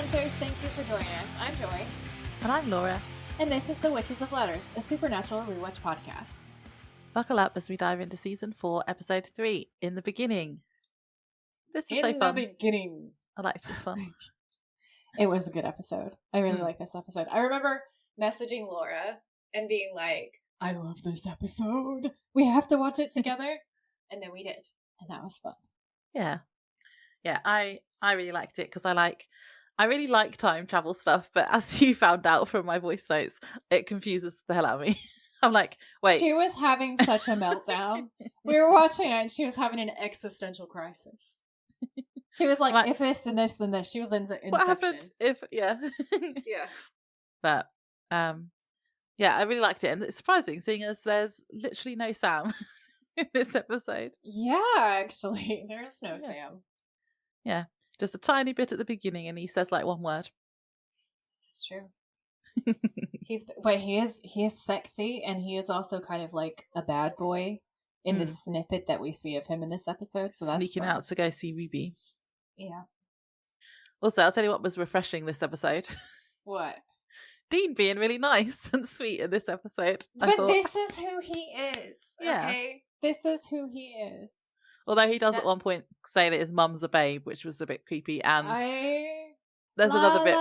Hunters, thank you for joining us. I'm Joy. And I'm Laura. And this is The Witches of Letters, a supernatural rewatch podcast. Buckle up as we dive into season 4, episode 3, In the Beginning. This was so fun. In the beginning. I liked this one. It was a good episode. I really like this episode. I remember messaging Laura and being like, I love this episode. We have to watch it together. And then we did. And that was fun. Yeah. Yeah, I really liked it because I really like time travel stuff, but as you found out from my voice notes, it confuses the hell out of me. I'm like, wait. She was having such a meltdown. We were watching it and she was having an existential crisis. She was like, if this, then this, then this. She was in Inception. What happened if, yeah. Yeah. But, yeah, I really liked it. And it's surprising seeing as there's literally no Sam in this episode. Yeah, actually. There's no Sam. Yeah. Just a tiny bit at the beginning and he says like one word. This is true. He is sexy and he is also kind of like a bad boy in the snippet that we see of him in this episode. So that's sneaking out to go see Ruby. Yeah. Also, I'll tell you what was refreshing this episode. What? Dean being really nice and sweet in this episode. But this is who he is. Yeah. Okay? This is who he is. Although he does at one point say that his mum's a babe, which was a bit creepy. And there's another bit.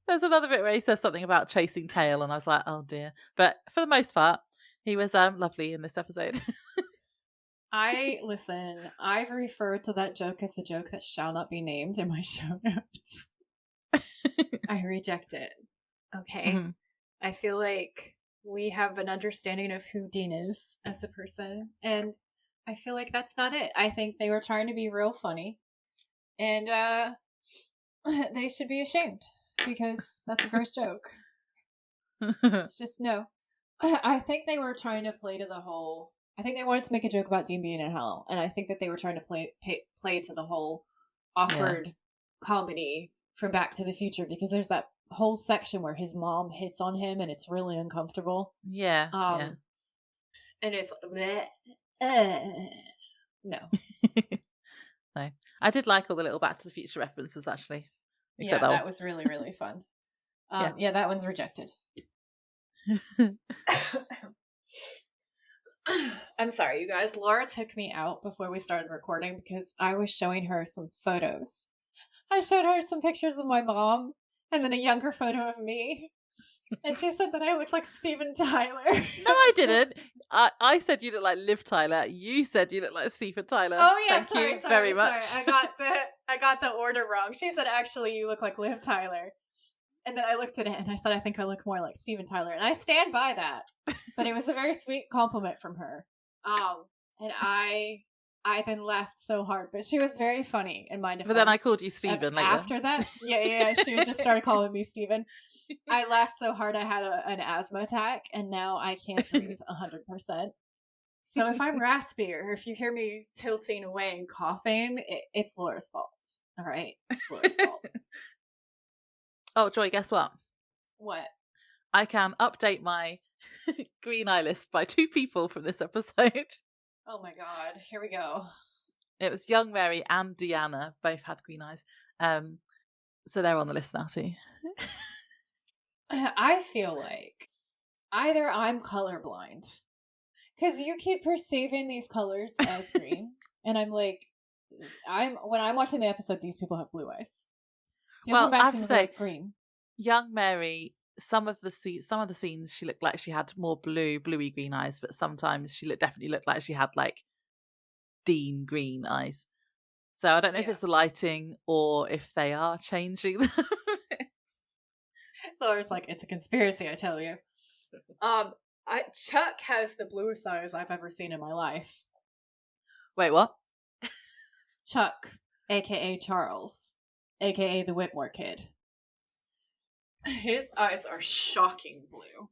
There's another bit where he says something about chasing tail, and I was like, oh dear. But for the most part, he was lovely in this episode. I've referred to that joke as the joke that shall not be named in my show notes. I reject it. Okay. Mm-hmm. I feel like we have an understanding of who Dean is as a person, and I feel like that's not it. I think they were trying to be real funny, and they should be ashamed because that's a gross joke. It's just no. I think they were trying to play to the whole. I think they wanted to make a joke about Dean being in hell, and I think that they were trying to play to the whole awkward comedy from Back to the Future, because there's that whole section where his mom hits on him and it's really uncomfortable. Yeah. And it's no. No. I did like all the little Back to the Future references actually. Except that was really, really fun. Yeah, that one's rejected. I'm sorry, you guys. Laura took me out before we started recording because I was showing her some photos. I showed her some pictures of my mom and then a younger photo of me. And she said that I looked like Steven Tyler. No, I didn't. I said you look like Liv Tyler. You said you look like Steven Tyler. Oh yeah, Thank you very much. I got the order wrong. She said actually you look like Liv Tyler. And then I looked at it and I said I think I look more like Steven Tyler. And I stand by that. But it was a very sweet compliment from her. And I then laughed so hard, but she was very funny in my defense. But then I called you Steven later. After that, yeah, she just started calling me Steven. I laughed so hard I had an asthma attack, and now I can't breathe 100%. So if I'm raspy or if you hear me tilting away and coughing, it's Laura's fault. All right, it's Laura's fault. Oh, Joy, guess what? What? I can update my green eye list by 2 people from this episode. Oh my god, here we go. It was Young Mary and Deanna, both had green eyes. So they're on the list now too. I feel like either I'm colorblind, because you keep perceiving these colors as green, and I'm like, when I'm watching the episode, these people have blue eyes. Well, I have to say, green. Young Mary, some of the scenes she looked like she had more bluey green eyes, but sometimes she definitely looked like she had like Dean green eyes. So I don't know if it's the lighting or if they are changing them. Laura's like, it's a conspiracy, I tell you. Chuck has the bluest eyes I've ever seen in my life. Wait, what? Chuck, aka Charles, aka the Whitmore kid. His eyes are shocking blue.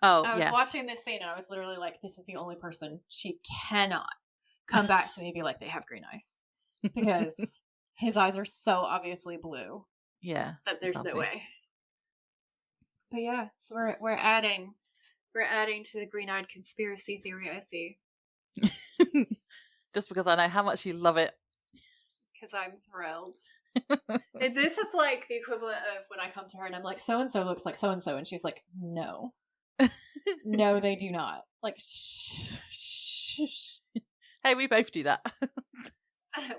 Oh, I was watching this scene and I was literally like, this is the only person she cannot come back to me and be like, they have green eyes. Because his eyes are so obviously blue. Yeah. That there's no way. But yeah, so we're adding to the green-eyed conspiracy theory, I see. Just because I know how much you love it. Because I'm thrilled. This is like the equivalent of when I come to her and I'm like, so and so looks like so and so, and she's like, no, no, they do not. Like, shh. Hey, we both do that.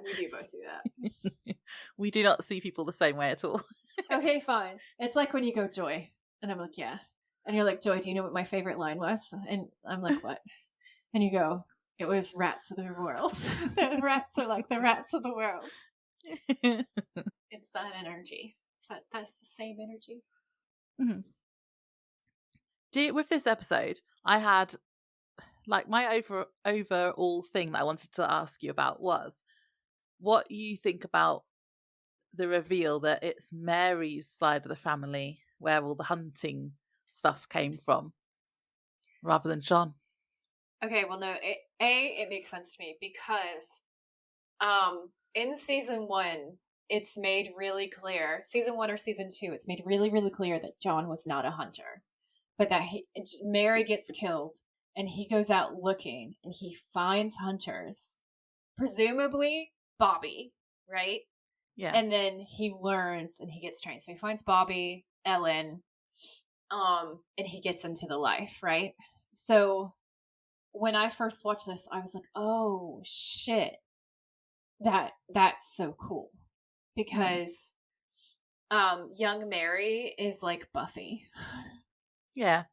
We do both do that. We do not see people the same way at all. Okay, fine. It's like when you go, Joy, and I'm like, yeah, and you're like, Joy, do you know what my favorite line was? And I'm like, what? And you go, it was rats of the world. The rats are like the rats of the world. It's that energy. That's the same energy. Mm-hmm. With this episode, I had like my overall thing that I wanted to ask you about was what you think about the reveal that it's Mary's side of the family where all the hunting stuff came from, rather than John. Okay, well, no, it makes sense to me because in season 1, it's made really clear, season 1 or season 2, it's made really, really clear that John was not a hunter, but that Mary gets killed and he goes out looking and he finds hunters, presumably Bobby, right? Yeah. And then he learns and he gets trained. So he finds Bobby, Ellen, and he gets into the life, right? So when I first watched this, I was like, oh shit. That's so cool. Because young Mary is like Buffy. Yeah.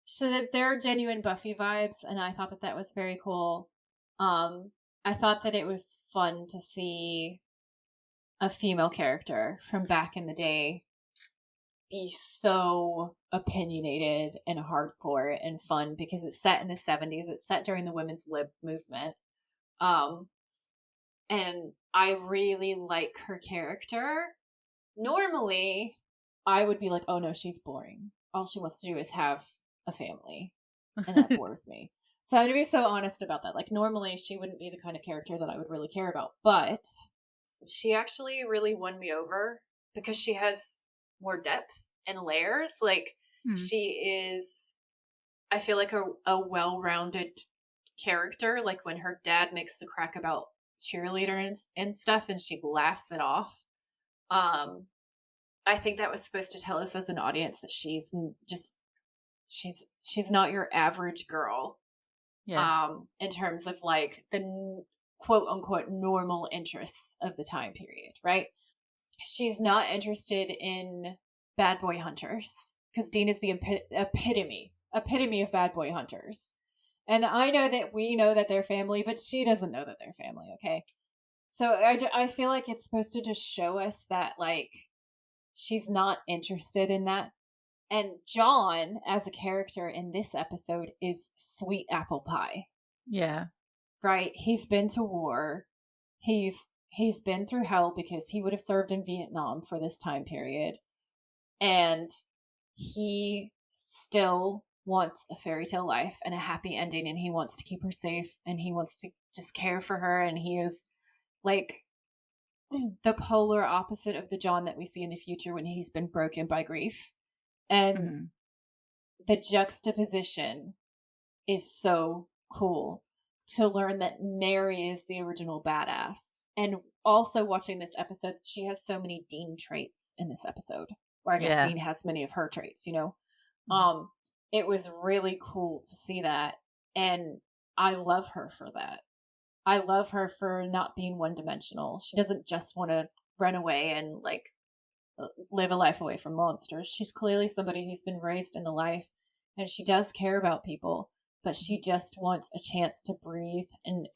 So that there are genuine Buffy vibes, and I thought that was very cool. I thought that it was fun to see a female character from back in the day be so opinionated and hardcore and fun because it's set in the 70s. It's set during the women's lib movement. And I really like her character. Normally, I would be like, oh no, she's boring. All she wants to do is have a family. And that bores me. So I'm going to be so honest about that. Like, normally, she wouldn't be the kind of character that I would really care about. But she actually really won me over because she has more depth and layers. Like, she is, I feel like, a well-rounded character. Like, when her dad makes the crack about cheerleader and stuff and she laughs it off. I think that was supposed to tell us as an audience that she's not your average girl. Yeah. In terms of like the quote unquote normal interests of the time period, right? She's not interested in bad boy hunters because Dean is the epitome of bad boy hunters. And I know that we know that they're family, but she doesn't know that they're family, okay? So I feel like it's supposed to just show us that, like, she's not interested in that. And John, as a character in this episode, is sweet apple pie. Yeah. Right? He's been to war. He's been through hell because he would have served in Vietnam for this time period. And he still wants a fairy tale life and a happy ending, and he wants to keep her safe and he wants to just care for her, and he is like the polar opposite of the John that we see in the future when he's been broken by grief. And the juxtaposition is so cool to learn that Mary is the original badass. And also watching this episode, she has so many Dean traits in this episode, or I guess Dean has many of her traits, you know? It was really cool to see that. And I love her for that. I love her for not being one-dimensional. She doesn't just want to run away and like live a life away from monsters. She's clearly somebody who's been raised in the life, and she does care about people, but she just wants a chance to breathe and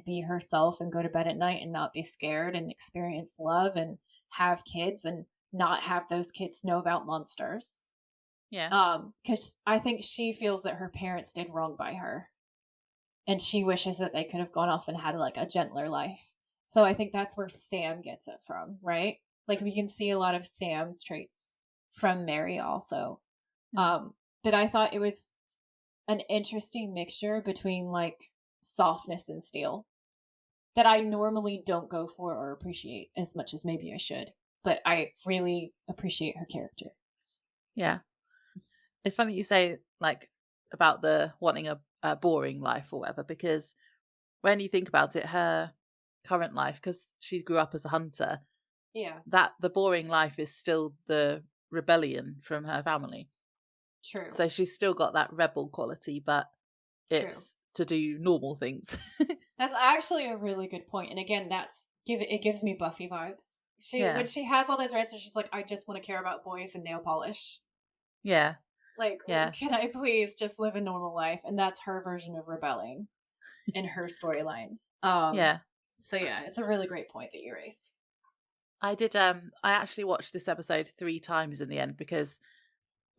be herself and go to bed at night and not be scared and experience love and have kids and not have those kids know about monsters. Yeah. Because I think she feels that her parents did wrong by her. And she wishes that they could have gone off and had like a gentler life. So I think that's where Sam gets it from, right? Like we can see a lot of Sam's traits from Mary also. But I thought it was an interesting mixture between like softness and steel that I normally don't go for or appreciate as much as maybe I should. But I really appreciate her character. Yeah. It's funny you say like about the wanting a boring life or whatever, because when you think about it, her current life, because she grew up as a hunter, Yeah. that the boring life is still the rebellion from her family. True. So she's still got that rebel quality, but it's to do normal things. That's actually a really good point. And again, it gives me Buffy vibes. When she has all those rants, she's like, I just want to care about boys and nail polish. Yeah. Like, yeah. Can I please just live a normal life? And that's her version of rebelling in her storyline. Yeah. So yeah, it's a really great point that you raise. I did. I actually watched this episode 3 times in the end because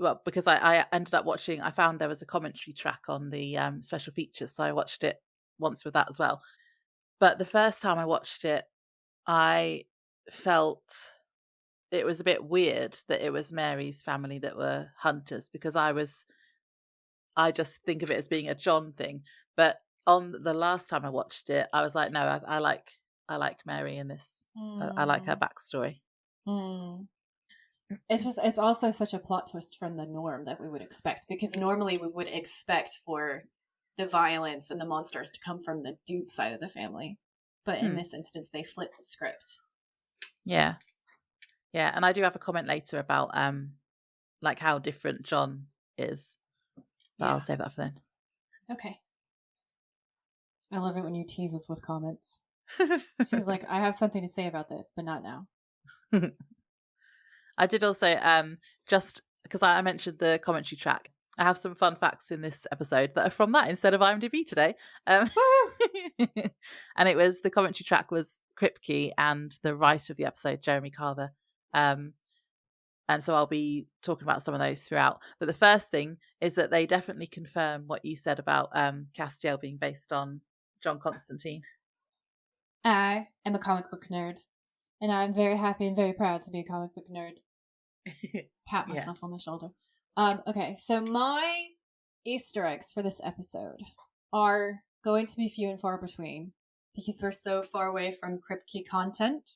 I ended up watching. I found there was a commentary track on the special features, so I watched it once with that as well. But the first time I watched it, I felt it was a bit weird that it was Mary's family that were hunters, because I just think of it as being a John thing. But on the last time I watched it, I was like, no, I like Mary in this. I like her backstory. It's also such a plot twist from the norm that we would expect, because normally we would expect for the violence and the monsters to come from the dude side of the family. But in this instance, they flip the script. Yeah. Yeah, and I do have a comment later about like how different John is. But I'll save that for then. Okay. I love it when you tease us with comments. She's like, I have something to say about this, but not now. I did also, just because I mentioned the commentary track, I have some fun facts in this episode that are from that instead of IMDb today. And it was, the commentary track was Kripke and the writer of the episode, Jeremy Carver. And so I'll be talking about some of those throughout. But the first thing is that they definitely confirm what you said about Castiel being based on John Constantine. I am a comic book nerd, and I'm very happy and very proud to be a comic book nerd. Pat myself on the shoulder. Okay, so my Easter eggs for this episode are going to be few and far between because we're so far away from Kripke content.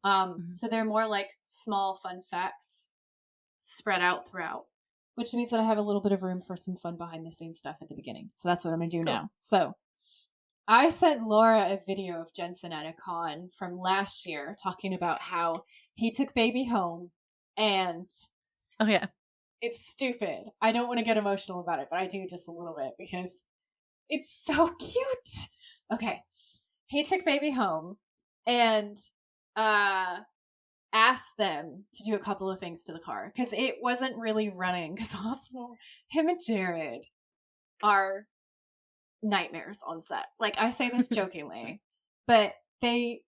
So they're more like small fun facts spread out throughout, which means that I have a little bit of room for some fun behind the scenes stuff at the beginning. So that's what I'm going to do now. So I sent Laura a video of Jensen at a con from last year talking about how he took baby home, and it's stupid. I don't want to get emotional about it, but I do just a little bit because it's so cute. Okay. He took baby home and asked them to do a couple of things to the car because it wasn't really running, because also him and Jared are nightmares on set. Like, I say this jokingly, but they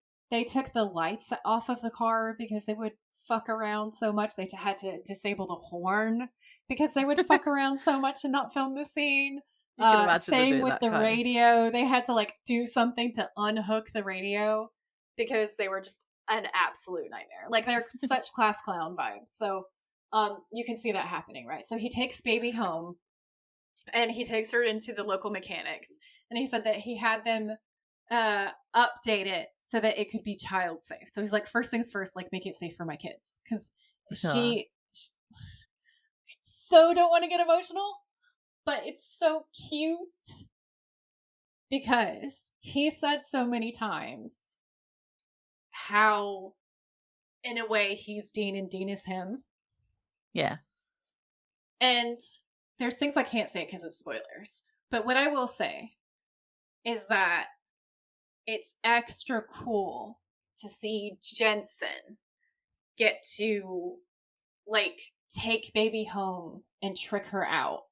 took the lights off of the car because they would fuck around so much. They had to disable the horn because they would fuck around so much and not film the scene. Same with the radio. They had to like do something to unhook the radio because they were just an absolute nightmare. Like, they're such class clown vibes. So you can see that happening, right? So he takes baby home and he takes her into the local mechanics, and he said that he had them update it so that it could be child safe. So he's like, first things first, like, make it safe for my kids, because she so don't want to get emotional, but it's so cute because he said so many times how in a way he's Dean and Dean is him. Yeah. And there's things I can't say because it's spoilers, but what I will say is that it's extra cool to see Jensen get to like take baby home and trick her out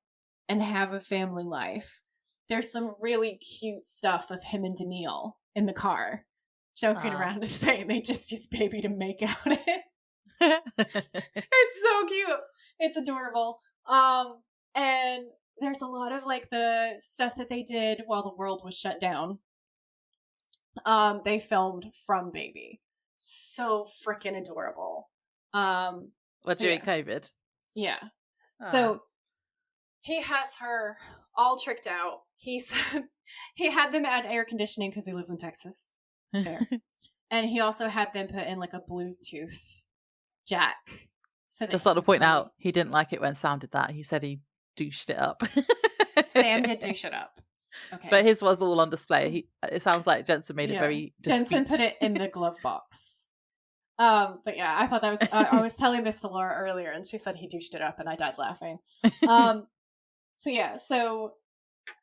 and have a family life. There's some really cute stuff of him and Danielle in the car joking around and saying they just use baby to make out it. It's so cute. It's adorable. And there's a lot of like the stuff that they did while the world was shut down. They filmed from baby. So freaking adorable. During COVID? Yeah. So he has her all tricked out. He had them add air conditioning because he lives in Texas. Fair. And he also had them put in like a Bluetooth jack. So just thought to point out, he didn't like it when Sam did that. He said he douched it up. Sam did douche it up. Okay. But his was all on display. It sounds like Jensen made it very discreet. Jensen put it in the glove box. But yeah, I thought that was, I was telling this to Laura earlier and she said he douched it up and I died laughing. So yeah, so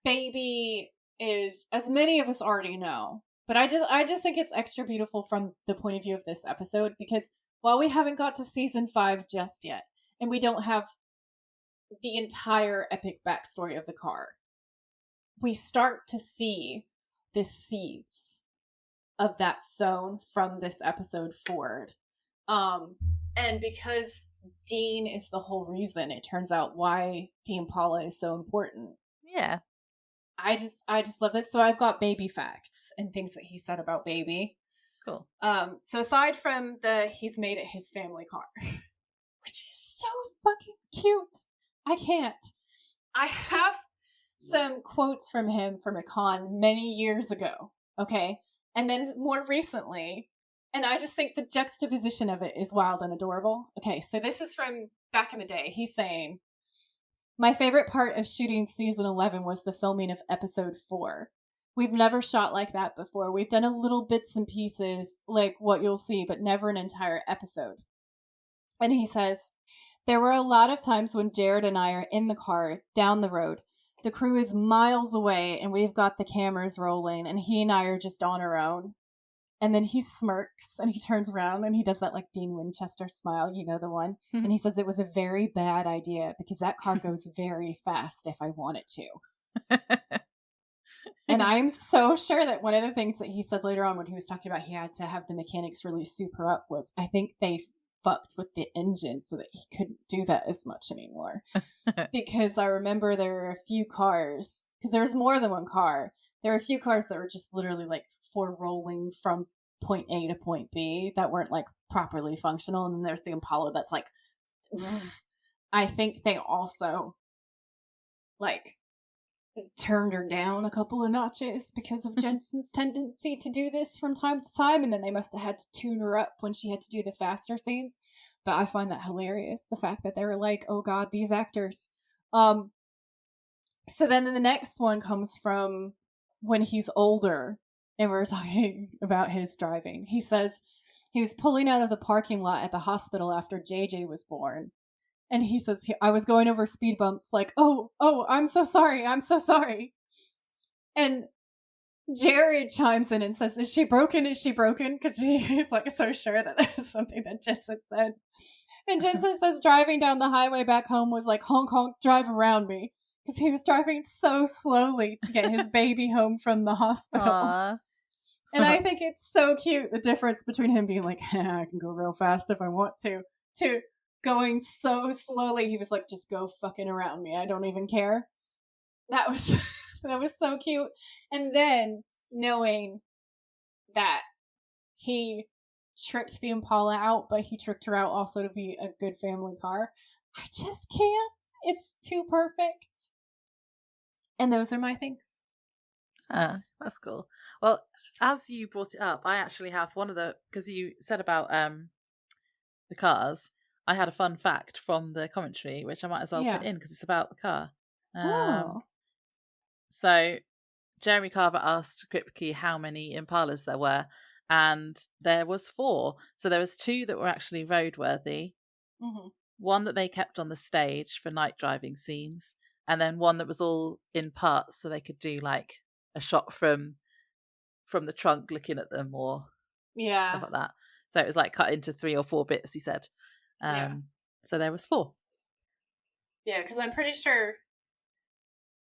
Baby is, as many of us already know, but I just think it's extra beautiful from the point of view of this episode, because while we haven't got to season 5 just yet, and we don't have the entire epic backstory of the car, we start to see the seeds of that sown from this episode forward. And because Dean is the whole reason, it turns out, why the Impala is so important. Yeah. I just love it. So I've got Baby facts and things that he said about Baby. Cool. So aside from he's made it his family car, which is so fucking cute. I can't. I have some quotes from him from a con many years ago. Okay. And then more recently, and I just think the juxtaposition of it is wild and adorable. Okay. So this is from back in the day. He's saying, my favorite part of shooting season 11 was the filming of episode 4. We've never shot like that before. We've done a little bits and pieces like what you'll see, but never an entire episode. And he says, there were a lot of times when Jared and I are in the car down the road. The crew is miles away and we've got the cameras rolling and he and I are just on our own. And then he smirks and he turns around and he does that like Dean Winchester smile, you know, the one. And he says it was a very bad idea because that car goes very fast if I want it to. And I'm so sure that one of the things that he said later on when he was talking about he had to have the mechanics really super up was, I think they fucked with the engine so that he couldn't do that as much anymore. Because I remember there were a few cars, because there was more than one car. There were a few cars that were just literally like for rolling from point A to point B that weren't like properly functional. And then there's the Impala that's like, I think they also like turned her down a couple of notches because of Jensen's tendency to do this from time to time. And then they must have had to tune her up when she had to do the faster scenes. But I find that hilarious. The fact that they were like, oh God, these actors. So then the next one comes from when he's older and we're talking about his driving. He says he was pulling out of the parking lot at the hospital after JJ was born. And he says, I was going over speed bumps like, oh, I'm so sorry. And Jared chimes in and says, is she broken? Because he's like so sure that that is something that Jensen said. And Jensen says driving down the highway back home was like, honk, honk, drive around me. Because he was driving so slowly to get his baby home from the hospital. Aww. And I think it's so cute, the difference between him being like, I can go real fast if I want to going so slowly. He was like, just go fucking around me. I don't even care. That was so cute. And then knowing that he tricked the Impala out, but he tricked her out also to be a good family car. I just can't. It's too perfect. And those are my things. That's cool. Well, as you brought it up, I actually have one of because you said about the cars, I had a fun fact from the commentary, which I might as well put in because it's about the car. So Jeremy Carver asked Kripke how many Impalas there were, and there was 4. So there was 2 that were actually roadworthy, one that they kept on the stage for night driving scenes, and then one that was all in parts so they could do like a shot from the trunk looking at them or stuff like that. So it was like cut into 3 or 4 bits, he said. So there was 4. Yeah, because I'm pretty sure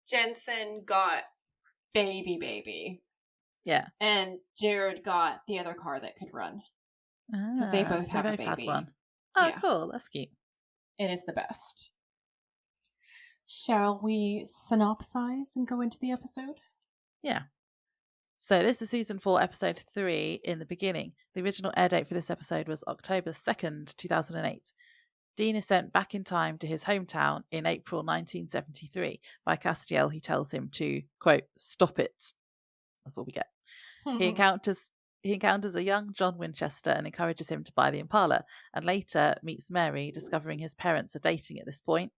Jensen got baby. Yeah. And Jared got the other car that could run. Because they both have a baby. One. Oh, yeah. Cool. That's cute. It is the best. Shall we synopsize and go into the episode? Yeah. So this is season 4, episode 3, In the Beginning. The original air date for this episode was October 2nd, 2008. Dean is sent back in time to his hometown in April 1973 by Castiel, who tells him to, quote, stop it. That's all we get. He encounters a young John Winchester and encourages him to buy the Impala, and later meets Mary, discovering his parents are dating at this point.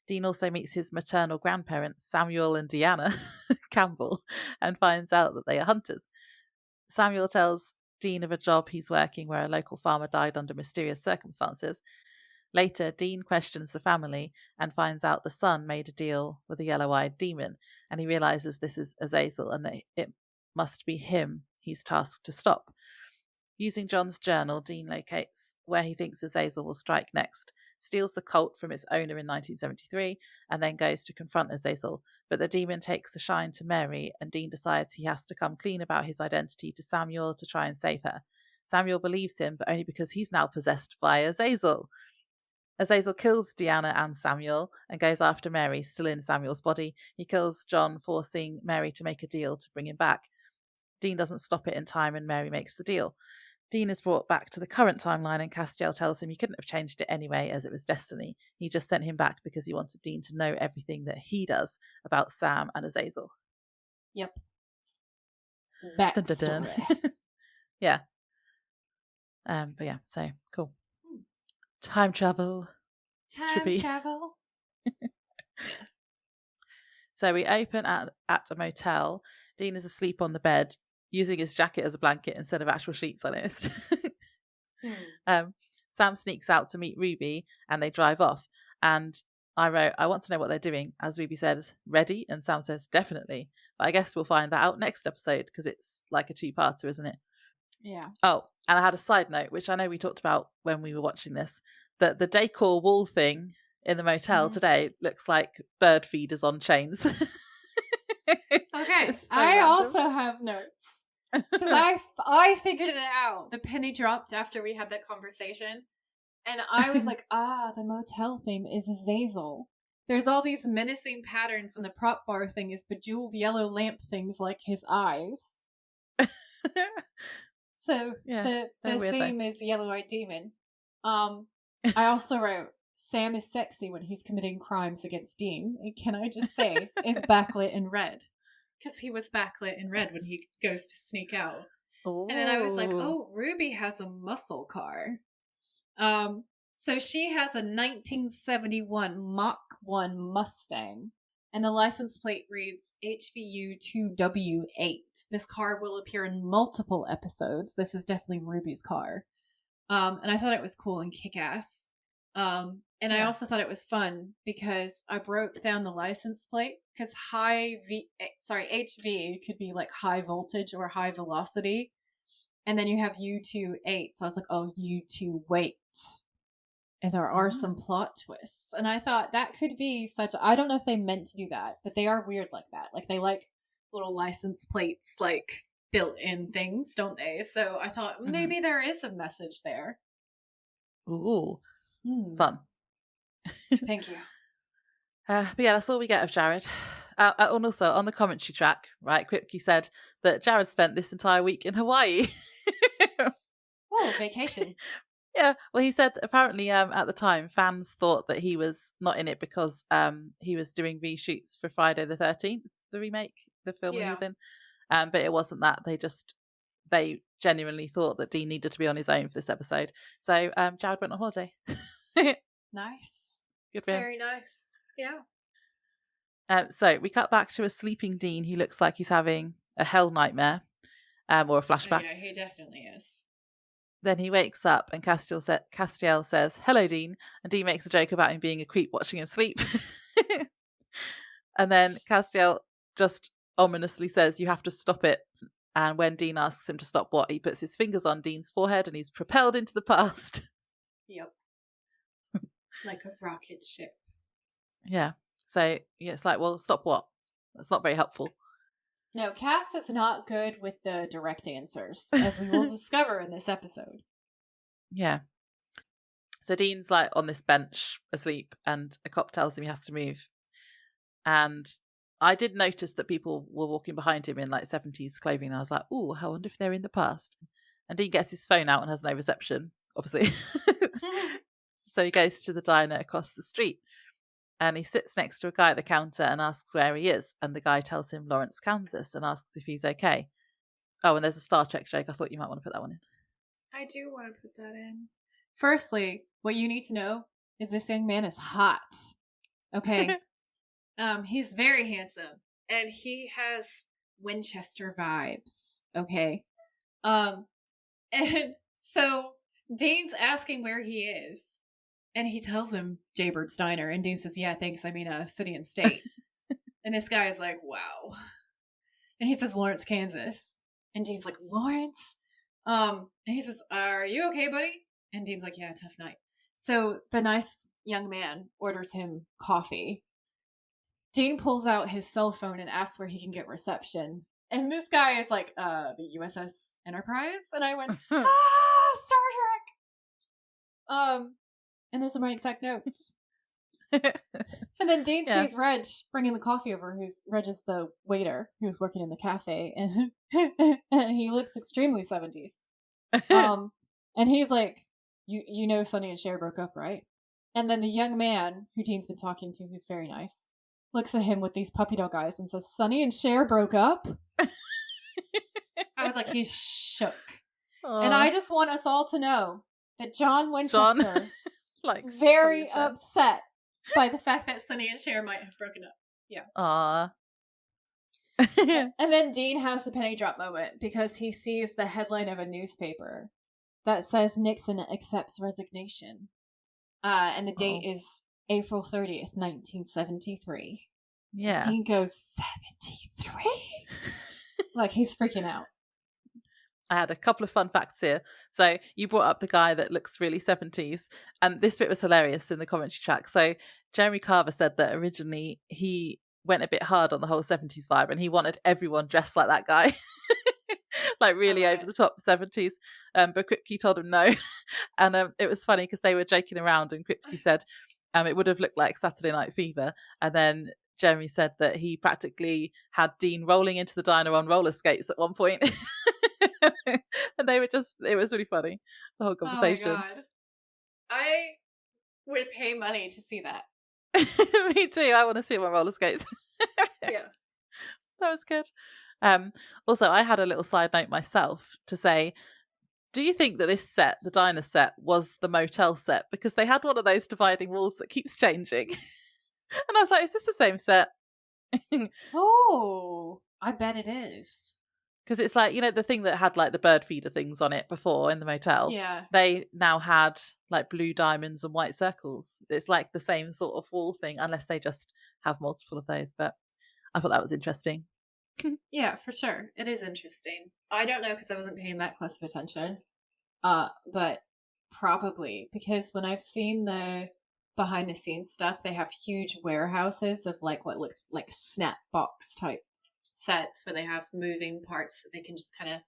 Dean also meets his maternal grandparents, Samuel and Deanna Campbell, and finds out that they are hunters. Samuel tells Dean of a job he's working where a local farmer died under mysterious circumstances. Later, Dean questions the family and finds out the son made a deal with a yellow-eyed demon, and he realizes this is Azazel and that it must be him he's tasked to stop. Using John's journal, Dean locates where he thinks Azazel will strike next, steals the Colt from its owner in 1973, and then goes to confront Azazel. But the demon takes a shine to Mary, and Dean decides he has to come clean about his identity to Samuel to try and save her. Samuel believes him, but only because he's now possessed by Azazel. Azazel kills Deanna and Samuel and goes after Mary, still in Samuel's body. He kills John, forcing Mary to make a deal to bring him back. Dean doesn't stop it in time, and Mary makes the deal. Dean is brought back to the current timeline, and Castiel tells him he couldn't have changed it anyway, as it was destiny. He just sent him back because he wanted Dean to know everything that he does about Sam and Azazel. Yep. Backstory. Dun, dun, dun. Yeah. But yeah, so cool. Time travel. Time travel. So we open at a motel. Dean is asleep on the bed, using his jacket as a blanket instead of actual sheets, I noticed. Sam sneaks out to meet Ruby and they drive off. And I wrote, I want to know what they're doing. As Ruby says, ready? And Sam says, definitely. But I guess we'll find that out next episode because it's like a two-parter, isn't it? Yeah. Oh, and I had a side note, which I know we talked about when we were watching this, that the decor wall thing in the motel today looks like bird feeders on chains. Okay, so I random. Also have notes. Because I figured it out. The penny dropped after we had that conversation. And I was like, the motel theme is Azazel. There's all these menacing patterns, and the prop bar thing is bejeweled yellow lamp things like his eyes. So the theme is yellow-eyed demon. I also wrote, Sam is sexy when he's committing crimes against Dean. And can I just say, is backlit in red. Because he was backlit in red when he goes to sneak out. Ooh. And then I was like, oh, Ruby has a muscle car. So she has a 1971 Mach 1 Mustang. And the license plate reads HVU2W8. This car will appear in multiple episodes. This is definitely Ruby's car. And I thought it was cool and kick-ass. And I also thought it was fun because I broke down the license plate because HV could be like high voltage or high velocity. And then you have U28. So I was like, oh, U2 weight. And there are some plot twists. And I thought that could be I don't know if they meant to do that, but they are weird like that. Like they like little license plates, like built in things, don't they? So I thought maybe there is a message there. Ooh. Fun. Thank you. But yeah, that's all we get of Jared. And also on the commentary track, right, Kripke said that Jared spent this entire week in Hawaii. Oh, vacation. Yeah, well, he said apparently at the time fans thought that he was not in it because he was doing reshoots for Friday the 13th, the remake, the film he was in. But it wasn't that. They genuinely thought that Dean needed to be on his own for this episode. So Jared went on holiday. Nice. Good for him. Very nice. Yeah. So we cut back to a sleeping Dean who looks like he's having a hell nightmare or a flashback. Oh, yeah, he definitely is. Then he wakes up and Castiel says, hello, Dean. And Dean makes a joke about him being a creep watching him sleep. And then Castiel just ominously says, you have to stop it. And when Dean asks him to stop what, he puts his fingers on Dean's forehead and he's propelled into the past. Yep. Like a rocket ship. Yeah. So yeah, it's like, well, stop what? That's not very helpful. No, Cass is not good with the direct answers, as we will discover in this episode. Yeah. So Dean's like on this bench asleep and a cop tells him he has to move. And I did notice that people were walking behind him in like 70s clothing. And I was like, ooh, I wonder if they're in the past. And Dean gets his phone out and has no reception, obviously. So he goes to the diner across the street. And he sits next to a guy at the counter and asks where he is. And the guy tells him Lawrence, Kansas, and asks if he's okay. Oh, and there's a Star Trek joke. I thought you might want to put that one in. I do want to put that in. Firstly, what you need to know is this young man is hot. Okay? He's very handsome. And he has Winchester vibes. Okay? And so Dean's asking where he is. And he tells him Jaybird's Diner. And Dean says, yeah, thanks. I mean, City and State. And this guy is like, wow. And he says, Lawrence, Kansas. And Dean's like, Lawrence? And he says, are you okay, buddy? And Dean's like, yeah, tough night. So the nice young man orders him coffee. Dean pulls out his cell phone and asks where he can get reception. And this guy is like, the USS Enterprise? And I went, Star Trek! And those are my exact notes. And then Dean sees Reg bringing the coffee over. Reg is the waiter who's working in the cafe, and he looks extremely 70s. And he's like, "You know, Sonny and Cher broke up, right?" And then the young man who Dean's been talking to, who's very nice, looks at him with these puppy dog eyes and says, "Sonny and Cher broke up." I was like, he's shook. Aww. And I just want us all to know that John Winchester. Like very upset by the fact that Sonny and Cher might have broken up. Yeah. Aww. And then Dean has the penny drop moment because he sees the headline of a newspaper that says Nixon accepts resignation. And the date is April 30th, 1973. Yeah. And Dean goes, 73? Like, he's freaking out. I had a couple of fun facts here. So you brought up the guy that looks really 70s, and this bit was hilarious in the commentary track. So Jeremy Carver said that originally he went a bit hard on the whole 70s vibe and he wanted everyone dressed like that guy. Like really over the top 70s. But Kripke told him no. And it was funny because they were joking around and Kripke said it would have looked like Saturday Night Fever. And then Jeremy said that he practically had Dean rolling into the diner on roller skates at one point. And they were it was really funny, the whole conversation. Oh my God. I would pay money to see that. Me too. I want to see him on roller skates. Yeah. That was good. Also, I had a little side note myself to say, do you think that this set, the diner set, was the motel set? Because they had one of those dividing walls that keeps changing. And I was like, is this the same set? Oh, I bet it is. Because it's like, you know, the thing that had like the bird feeder things on it before in the motel. Yeah. They now had like blue diamonds and white circles. It's like the same sort of wall thing, unless they just have multiple of those. But I thought that was interesting. Yeah, for sure. It is interesting. I don't know because I wasn't paying that close of attention. But probably because when I've seen the behind the scenes stuff, they have huge warehouses of like what looks like snap box type sets where they have moving parts that they can just kind of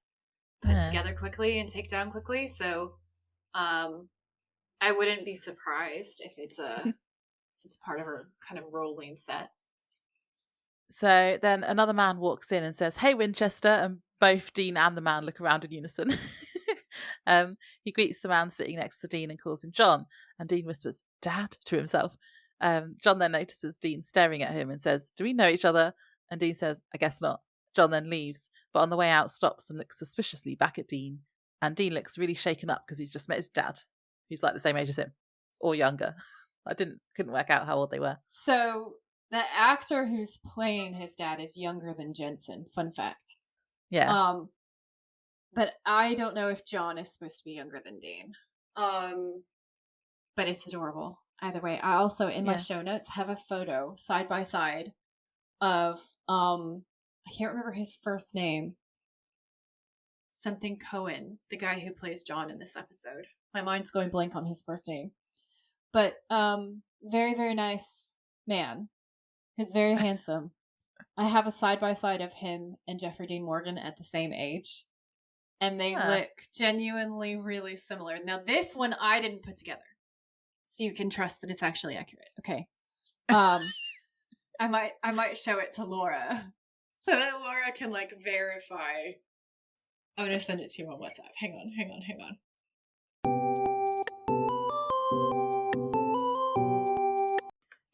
put together quickly and take down quickly. So I wouldn't be surprised if it's part of a kind of rolling set. So then another man walks in and says, "Hey, Winchester," and both Dean and the man look around in unison. He greets the man sitting next to Dean and calls him John, and Dean whispers, "Dad," to himself. John then notices Dean staring at him and says, "Do we know each other?" And Dean says, "I guess not." John then leaves, but on the way out stops and looks suspiciously back at Dean. And Dean looks really shaken up because he's just met his dad, who's like the same age as him, or younger. I couldn't work out how old they were. So the actor who's playing his dad is younger than Jensen. Fun fact. Yeah. But I don't know if John is supposed to be younger than Dean. But it's adorable. Either way, I also in my show notes have a photo side by side of I can't remember his first name. Something Cohen, the guy who plays John in this episode. My mind's going blank on his first name. But very, very nice man. He's very handsome. I have a side by side of him and Jeffrey Dean Morgan at the same age. And they look genuinely really similar. Now this one I didn't put together. So you can trust that it's actually accurate. Okay. I might show it to Laura so that Laura can like verify. I'm gonna send it to you on WhatsApp. Hang on.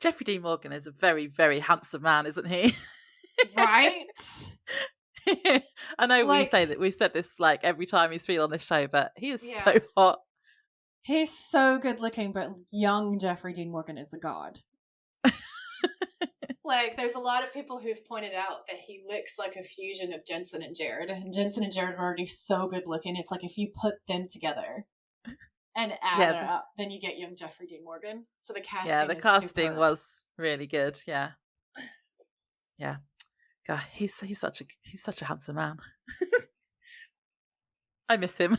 Jeffrey Dean Morgan is a very, very handsome man, isn't he? Right? I know we say that we've said this like every time he's been on this show, but he is so hot. He's so good looking, but young Jeffrey Dean Morgan is a god. Like, there's a lot of people who've pointed out that he looks like a fusion of Jensen and Jared. And Jensen and Jared are already so good looking. It's like if you put them together and add it up, then you get young Jeffrey Dean Morgan. So the casting was really good. Yeah. Yeah. God, he's such a handsome man. I miss him.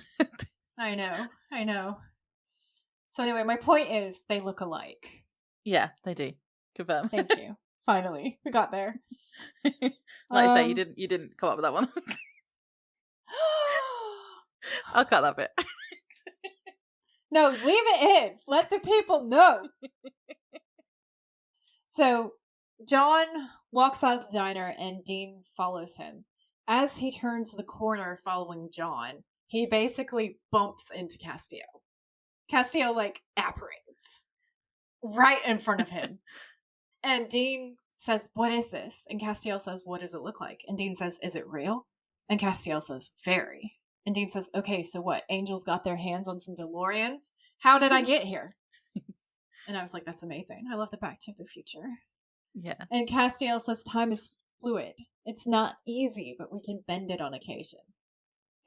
I know. So anyway, my point is they look alike. Yeah, they do. Confirm. Thank you. Finally, we got there. Like I say, you didn't come up with that one. I'll cut that bit. No, leave it in. Let the people know. So John walks out of the diner and Dean follows him. As he turns the corner following John, he basically bumps into Castillo. Castillo, like, apparates right in front of him. And Dean says, "What is this?" And Castillo says, "What does it look like?" And Dean says, "Is it real?" And Castillo says, "Very." And Dean says, "Okay, so what? Angels got their hands on some DeLoreans? How did I get here?" And I was like, that's amazing. I love the Back to the Future. Yeah. And Castillo says, "Time is fluid. It's not easy, but we can bend it on occasion."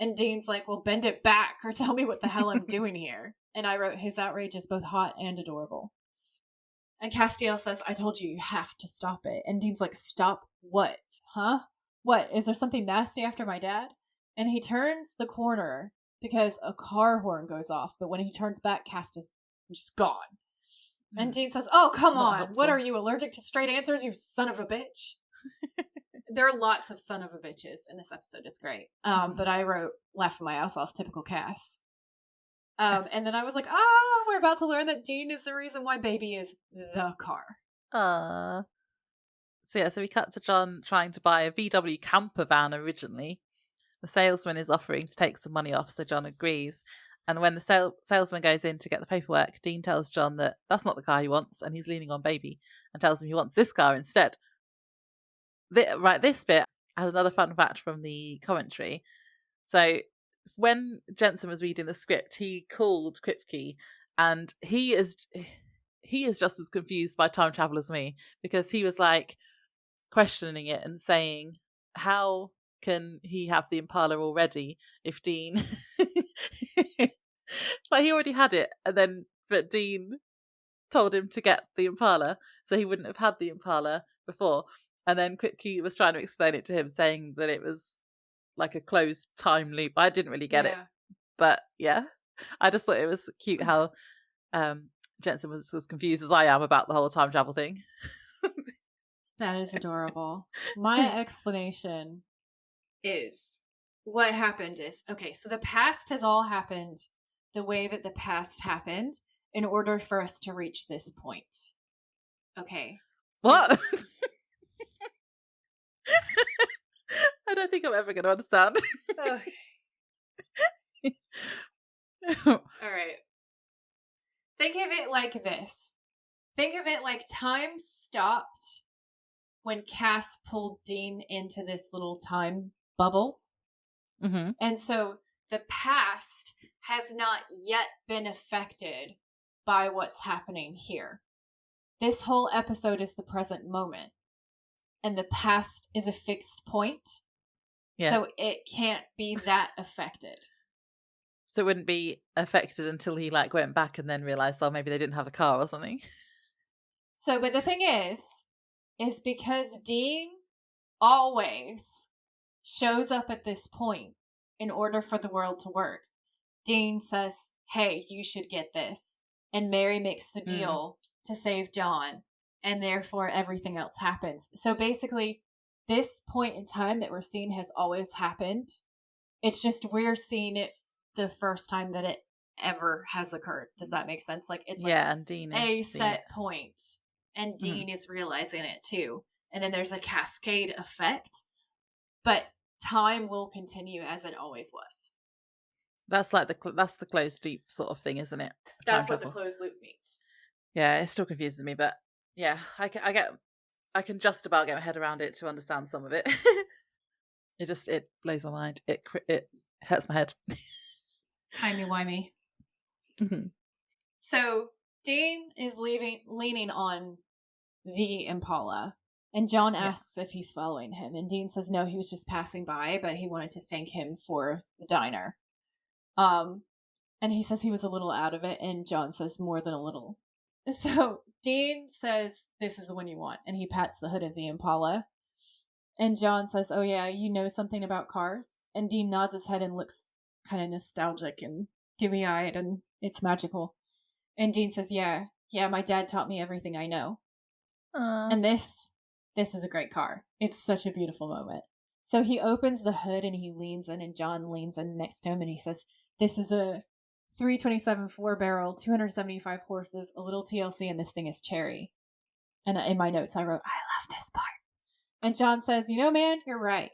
And Dean's like, "Well, bend it back or tell me what the hell I'm doing here." And I wrote, his outrage is both hot and adorable. And Castiel says, "I told you, you have to stop it." And Dean's like, "Stop what? Huh? What? Is there something nasty after my dad?" And he turns the corner because a car horn goes off. But when he turns back, Cast is just gone. And Dean says, "Oh, come on. Helpful. What are you, allergic to straight answers, you son of a bitch?" There are lots of son of a bitches in this episode. It's great. But I wrote, laughing my ass off, typical Cass. And then I was like, we're about to learn that Dean is the reason why Baby is the car. So we cut to John trying to buy a VW camper van originally. The salesman is offering to take some money off, so John agrees. And when the salesman goes in to get the paperwork, Dean tells John that that's not the car he wants, and he's leaning on Baby, and tells him he wants this car instead. This bit has another fun fact from the commentary. So when Jensen was reading the script, he called Kripke, and he is just as confused by time travel as me, because he was like questioning it and saying, how can he have the Impala already if Dean like he already had it, but Dean told him to get the Impala, so he wouldn't have had the Impala before. And then Kripke was trying to explain it to him, saying that it was like a closed time loop. I didn't really get it, but yeah, I just thought it was cute how Jensen was as confused as I am about the whole time travel thing. That is adorable. My explanation is, what happened is, okay, so the past has all happened the way that the past happened in order for us to reach this point. Okay. So what? I don't think I'm ever going to understand. Okay. All right. Think of it like this. Think of it like time stopped when Cass pulled Dean into this little time bubble. Mm-hmm. And so the past has not yet been affected by what's happening here. This whole episode is the present moment. And the past is a fixed point. Yeah. So it can't be that affected. So it wouldn't be affected until he went back and then realised, maybe they didn't have a car or something. So, but the thing is because Dean always shows up at this point in order for the world to work. Dean says, "Hey, you should get this." And Mary makes the deal to save John. And therefore everything else happens. So basically, this point in time that we're seeing has always happened. It's just we're seeing it the first time that it ever has occurred. Does that make sense? It's and Dean is a set point. And Dean is realizing it too. And then there's a cascade effect. But time will continue as it always was. That's that's the closed loop sort of thing, isn't it? That's what the closed loop means. Yeah, it still confuses me, but yeah, I can just about get my head around it to understand some of it. It blows my mind. It hurts my head. Timey-wimey. Mm-hmm. So Dean is leaning on the Impala, And John asks if he's following him. And Dean says no, he was just passing by, but he wanted to thank him for the diner. And he says he was a little out of it, and John says more than a little. So Dean says, this is the one you want, and he pats the hood of the Impala. And John says, oh yeah, you know something about cars? And Dean nods his head and looks kind of nostalgic and dewy-eyed, and it's magical. And Dean says, yeah, my dad taught me everything I know. And this is a great car. It's such a beautiful moment. So he opens the hood and he leans in, and John leans in next to him, and he says, this is a 327 4-barrel, 275 horses, a little TLC, and this thing is cherry. And in my notes, I wrote, I love this part. And John says, you know, man, you're right.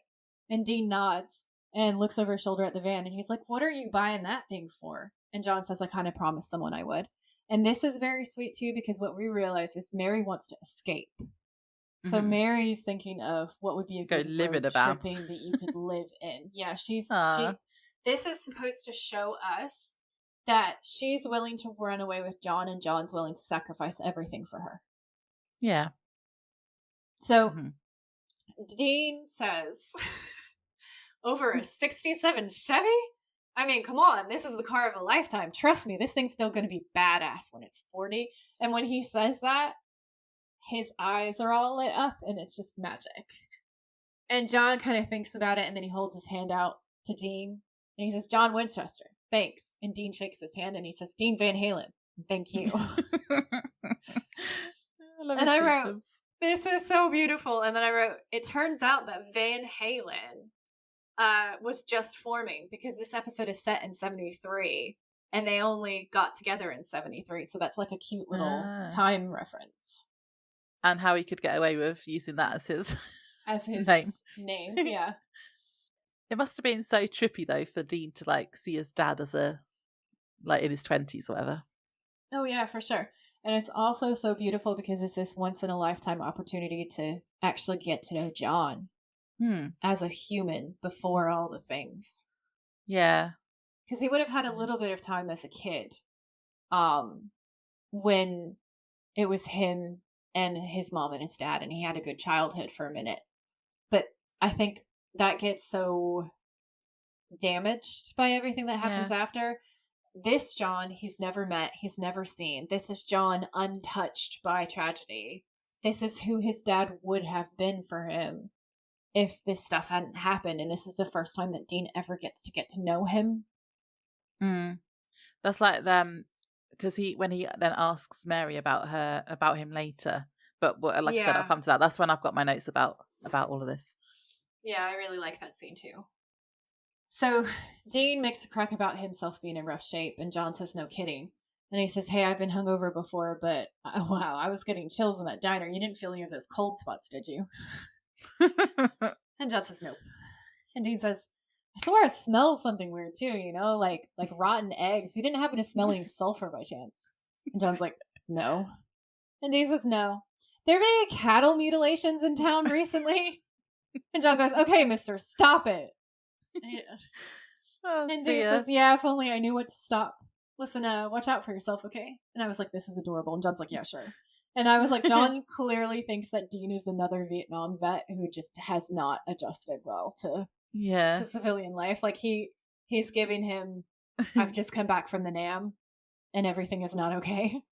And Dean nods and looks over his shoulder at the van, and he's like, what are you buying that thing for? And John says, I kind of promised someone I would. And this is very sweet, too, because what we realize is Mary wants to escape. So Mary's thinking of what would be a good road tripping that you could live in. Yeah, this is supposed to show us that she's willing to run away with John, and John's willing to sacrifice everything for her. Yeah. So Dean says, over a 67 Chevy? I mean, come on, this is the car of a lifetime. Trust me, this thing's still going to be badass when it's 40. And when he says that, his eyes are all lit up, and it's just magic. And John kind of thinks about it, and then he holds his hand out to Dean, and he says, John Winchester, thanks. And Dean shakes his hand, and he says, Dean Van Halen, thank you. I wrote, this is so beautiful. And then I wrote, it turns out that Van Halen was just forming, because this episode is set in 73, and they only got together in 73. So that's like a cute little time reference. And how he could get away with using that as his name. Yeah. It must have been so trippy though for Dean to like see his dad as in his 20s or whatever. Oh yeah, for sure. And it's also so beautiful because it's this once in a lifetime opportunity to actually get to know John as a human before all the things. Yeah. Because he would have had a little bit of time as a kid when it was him and his mom and his dad, and he had a good childhood for a minute. But I think that gets so damaged by everything that happens after. This John, he's never met, he's never seen. This is John untouched by tragedy. This is who his dad would have been for him if this stuff hadn't happened. And this is the first time that Dean ever gets to know him. That's like them, because when he then asks Mary about him later. But I said, I'll come to that. That's when I've got my notes about all of this. Yeah, I really like that scene too. So Dean makes a crack about himself being in rough shape, and John says, no kidding. And he says, hey, I've been hungover before, but wow, I was getting chills in that diner. You didn't feel any of those cold spots, did you? And John says, nope. And Dean says, I swear I smell something weird too, like rotten eggs. You didn't happen to smell any sulfur by chance? And John's like, no. And Dean says, no. There have been any cattle mutilations in town recently? And John goes, okay, mister, stop it. And Dean says, yeah, if only I knew what to stop. Listen, watch out for yourself, okay? And I was like, this is adorable. And John's like, yeah, sure. And I was like, John clearly thinks that Dean is another Vietnam vet who just has not adjusted well to civilian life. Like he's giving him, I've just come back from the NAM and everything is not okay.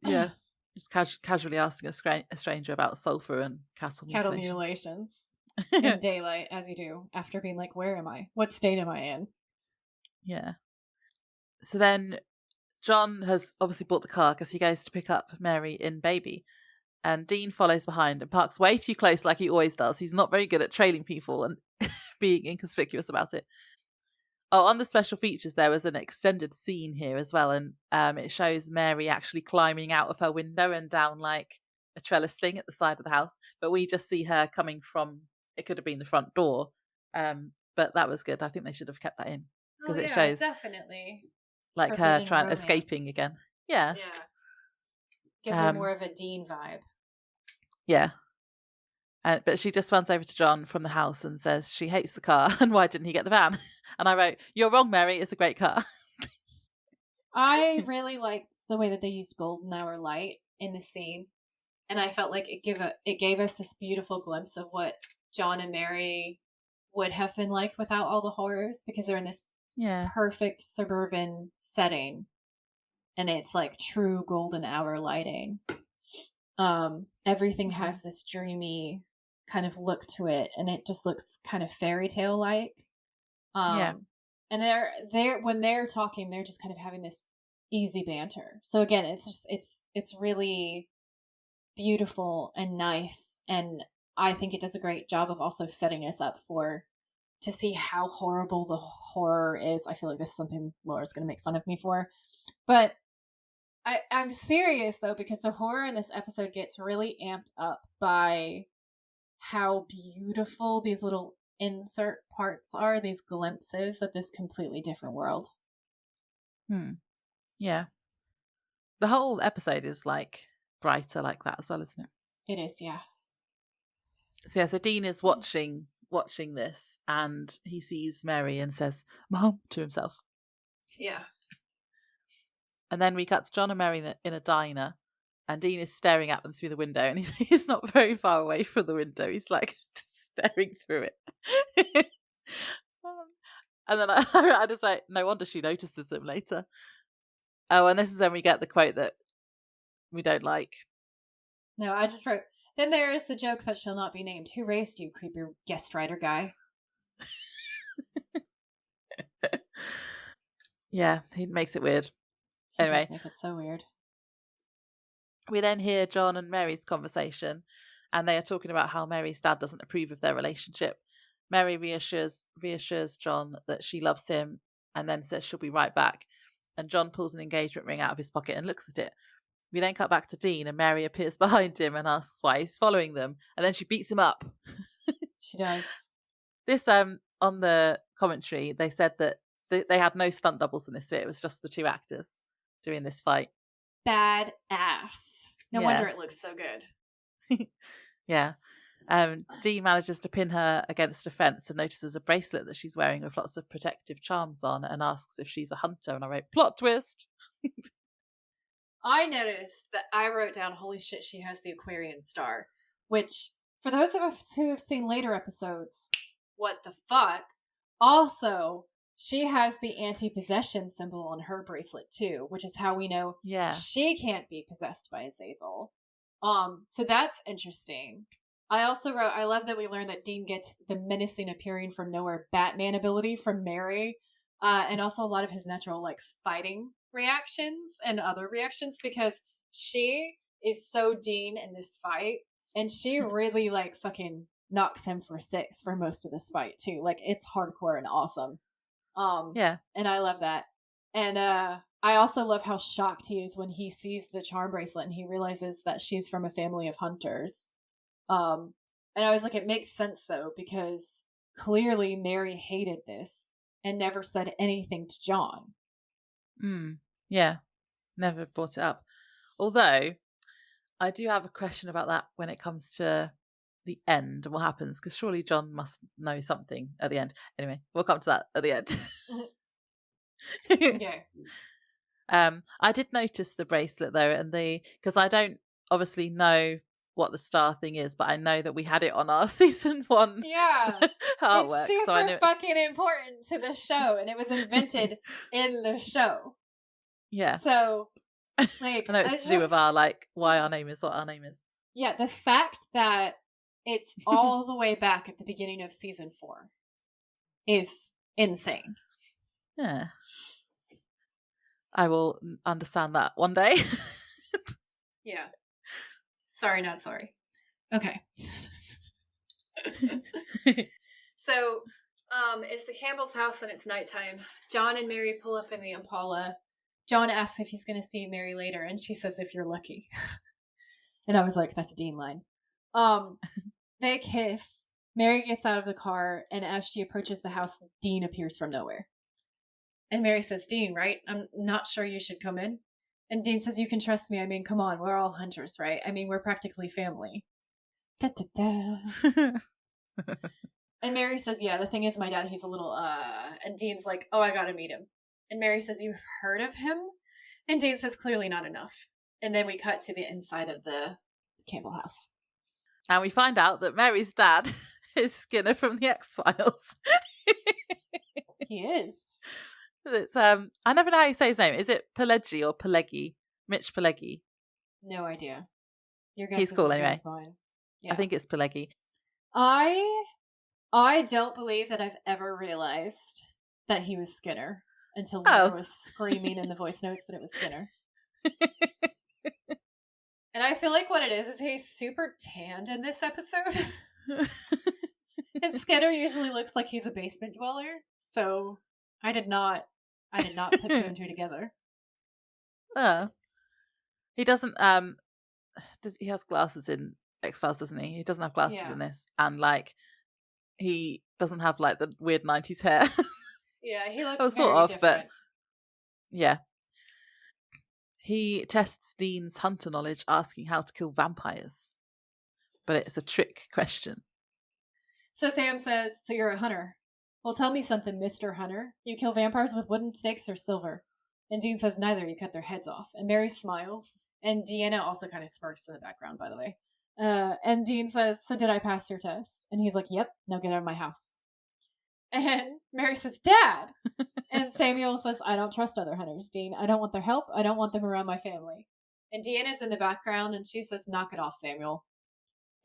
Yeah. Just casually asking a stranger about sulfur and cattle mutilations in daylight, as you do, after being like, where am I? What state am I in? Yeah. So then John has obviously bought the car because he goes to pick up Mary in Baby. And Dean follows behind and parks way too close like he always does. He's not very good at trailing people and being inconspicuous about it. Oh, on the special features, there was an extended scene here as well. And it shows Mary actually climbing out of her window and down like a trellis thing at the side of the house. But we just see her coming from, it could have been the front door. But that was good. I think they should have kept that in. Because it shows definitely like her escaping again. Yeah. Yeah. Gives her more of a Dean vibe. Yeah. But she just runs over to John from the house and says she hates the car and why didn't he get the van? And I wrote, you're wrong, Mary. It's a great car. I really liked the way that they used golden hour light in the scene. And I felt like it gave us this beautiful glimpse of what John and Mary would have been like without all the horrors, because they're in this perfect suburban setting, and it's like true golden hour lighting. Everything has this dreamy kind of look to it, and it just looks kind of fairy tale like. And they're when they're talking, they're just kind of having this easy banter. So again, it's really beautiful and nice, and I think it does a great job of also setting us up to see how horrible the horror is. I feel like this is something Laura's going to make fun of me for, but I'm serious though, because the horror in this episode gets really amped up by how beautiful these little insert parts are, these glimpses of this completely different world. Yeah. The whole episode is like brighter like that as well, isn't it? It is, yeah. So Dean is watching this, and he sees Mary and says, "Mom," to himself. Yeah. And then we cut to John and Mary in a diner, and Dean is staring at them through the window, and he's not very far away from the window. He's like just staring through it. And then I just like, no wonder she notices him later. Oh, and this is when we get the quote that we don't like. No, I just wrote, then there is the joke that shall not be named. Who raised you, creepy guest writer guy? Yeah, he makes it weird. He anyway, does make it so weird. We then hear John and Mary's conversation, and they are talking about how Mary's dad doesn't approve of their relationship. Mary reassures John that she loves him, and then says she'll be right back. And John pulls an engagement ring out of his pocket and looks at it. We then cut back to Dean, and Mary appears behind him and asks why he's following them, and then she beats him up. She does. This on the commentary, they said that they had no stunt doubles in this bit. It was just the two actors doing this fight. Bad ass. No wonder it looks so good. Yeah. Dee manages to pin her against a fence and notices a bracelet that she's wearing with lots of protective charms on, and asks if she's a hunter. And I wrote, plot twist. I noticed that I wrote down, holy shit, she has the Aquarian star, which for those of us who have seen later episodes, what the fuck? Also, she has the anti-possession symbol on her bracelet too, which is how we know she can't be possessed by Azazel. So that's interesting. I also wrote, I love that we learned that Dean gets the menacing appearing from nowhere Batman ability from Mary, and also a lot of his natural like fighting reactions and other reactions, because she is so Dean in this fight, and she really like fucking knocks him for 6 for most of this fight too. Like, it's hardcore and awesome. And I love that. And I also love how shocked he is when he sees the charm bracelet and he realizes that she's from a family of hunters. And I was like, it makes sense though, because clearly Mary hated this and never said anything to John. Yeah, never brought it up. Although I do have a question about that when it comes to the end and what happens, because surely John must know something at the end. Anyway, we'll come to that at the end. Okay. I did notice the bracelet though, and because I don't obviously know what the star thing is, but I know that we had it on our season 1 artwork. It's super so I know fucking important to the show, and it was invented in the show. Yeah. So, like, I know it's to do with our like why our name is what our name is. Yeah, the fact that it's all the way back at the beginning of season 4 is insane. Yeah. I will understand that one day. Yeah. Sorry, not sorry. Okay. So, it's the Campbell's house and it's nighttime. John and Mary pull up in the Impala. John asks if he's going to see Mary later, and she says, if you're lucky. And I was like, that's a Dean line. They kiss. Mary gets out of the car, and as she approaches the house, Dean appears from nowhere. And Mary says, Dean, right? I'm not sure you should come in. And Dean says, you can trust me. I mean, come on, we're all hunters, right? I mean, we're practically family. Da, da, da. And Mary says, yeah, the thing is, my dad, he's a little, and Dean's like, oh, I gotta meet him. And Mary says, you've heard of him? And Dean says, clearly not enough. And then we cut to the inside of the Campbell house. And we find out that Mary's dad is Skinner from the X-Files. He is. It's I never know how you say his name. Is it Pileggi or Pileggi? Mitch Pileggi. No idea. Your guess He's is cool as good anyway. as mine. Yeah. I think it's Pileggi. I don't believe that I've ever realized that he was Skinner until Laura was screaming in the voice notes that it was Skinner. And I feel like what it is he's super tanned in this episode. And Skinner usually looks like he's a basement dweller, so I did not put two and two together. He doesn't he has glasses in X-Files, doesn't he? He doesn't have glasses in this, and like he doesn't have like the weird 90s hair. Yeah, he looks well, very sort of, different. but yeah. He tests Dean's hunter knowledge, asking how to kill vampires. But it's a trick question. So Sam says, so you're a hunter. Well, tell me something, Mr. Hunter. You kill vampires with wooden stakes or silver? And Dean says, neither. You cut their heads off. And Mary smiles. And Deanna also kind of smirks in the background, by the way. And Dean says, so did I pass your test? And he's like, yep, now get out of my house. And Mary says, Dad! And Samuel says, I don't trust other hunters, Dean. I don't want their help. I don't want them around my family. And Deanna's in the background, and she says, knock it off, Samuel.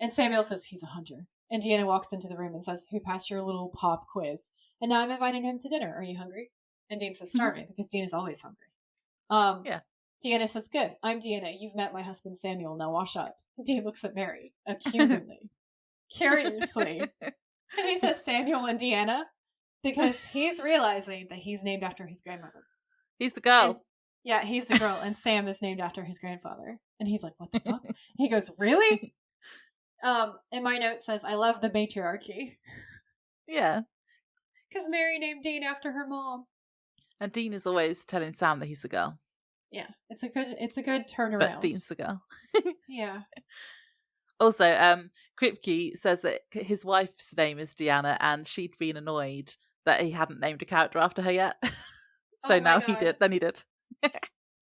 And Samuel says, he's a hunter. And Deanna walks into the room and says, who passed your little pop quiz? And now I'm inviting him to dinner. Are you hungry? And Dean says, starving, because Dean is always hungry. Yeah. Deanna says, good. I'm Deanna. You've met my husband, Samuel. Now wash up. And Dean looks at Mary, accusingly, curiously. And he says, Samuel and Deanna, because he's realizing that he's named after his grandmother. He's the girl. And, yeah, he's the girl. And Sam is named after his grandfather. And he's like, what the fuck? He goes, really? And my note says, I love the matriarchy. Yeah. Because Mary named Dean after her mom. And Dean is always telling Sam that he's the girl. Yeah, it's a good turnaround. But Dean's the girl. Yeah. Also, Kripke says that his wife's name is Deanna, and she'd been annoyed that he hadn't named a character after her yet. So now God. He did. Then he did.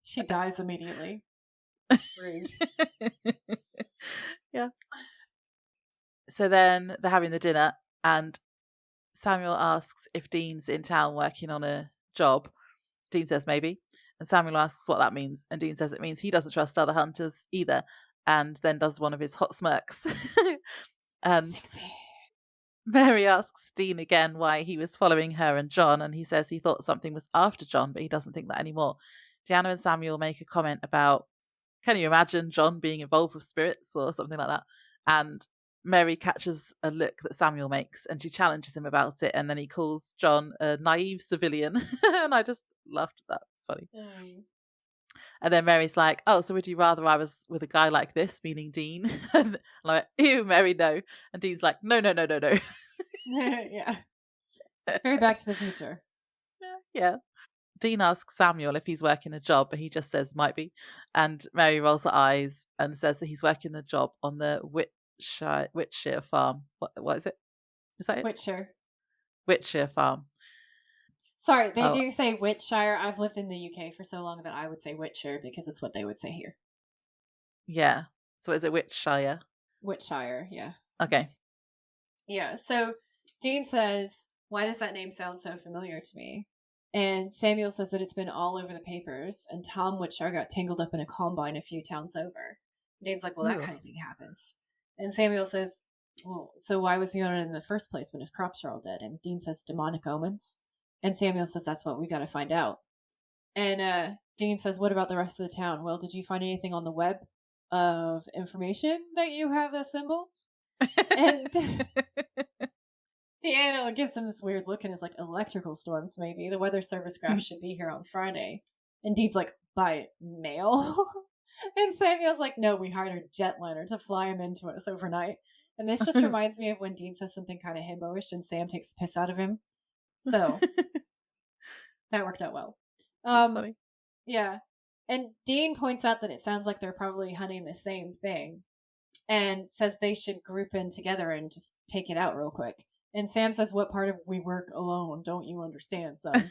She dies immediately. Rude. Yeah. So then they're having the dinner, and Samuel asks if Dean's in town working on a job. Dean says maybe. And Samuel asks what that means. And Dean says it means he doesn't trust other hunters either. And then does one of his hot smirks. And sexy. Mary asks Dean again why he was following her and John. And he says he thought something was after John, but he doesn't think that anymore. Deanna and Samuel make a comment about, can you imagine John being involved with spirits or something like that? And Mary catches a look that Samuel makes and she challenges him about it, and then he calls John a naive civilian. And I just laughed at that. It's funny. And then Mary's like, oh, so would you rather I was with a guy like this, meaning Dean? And I'm like, ew, Mary, no. And Dean's like, no. Yeah. Very Back to the Future. Yeah. Dean asks Samuel if he's working a job, but he just says might be. And Mary rolls her eyes and says that he's working a job on the Wiltshire farm. What is it? Is that it? Wiltshire farm. Sorry, they do say Wiltshire. I've lived in the UK for so long that I would say Wiltshire because it's what they would say here. Yeah. So is it Wiltshire? Wiltshire, yeah. Okay. Yeah, so Dean says, why does that name sound so familiar to me? And Samuel says that it's been all over the papers, and Tom Wiltshire got tangled up in a combine a few towns over. And Dean's like, well, that kind of thing happens. And Samuel says, well, so why was he on it in the first place when his crops are all dead? And Dean says, demonic omens. And Samuel says, that's what we got to find out. And Dean says, what about the rest of the town? Well, did you find anything on the web of information that you have assembled? And Deanna gives him this weird look and is like, electrical storms, maybe. The weather service graph should be here on Friday. And Dean's like, by mail? And Samuel's like, no, we hired a jetliner to fly him into us overnight. And this just reminds me of when Dean says something kind of himbo-ish and Sam takes the piss out of him. So that worked out well. That's funny. Yeah. And Dean points out that it sounds like they're probably hunting the same thing and says they should group in together and just take it out real quick. And Sam says, what part of we work alone don't you understand, son?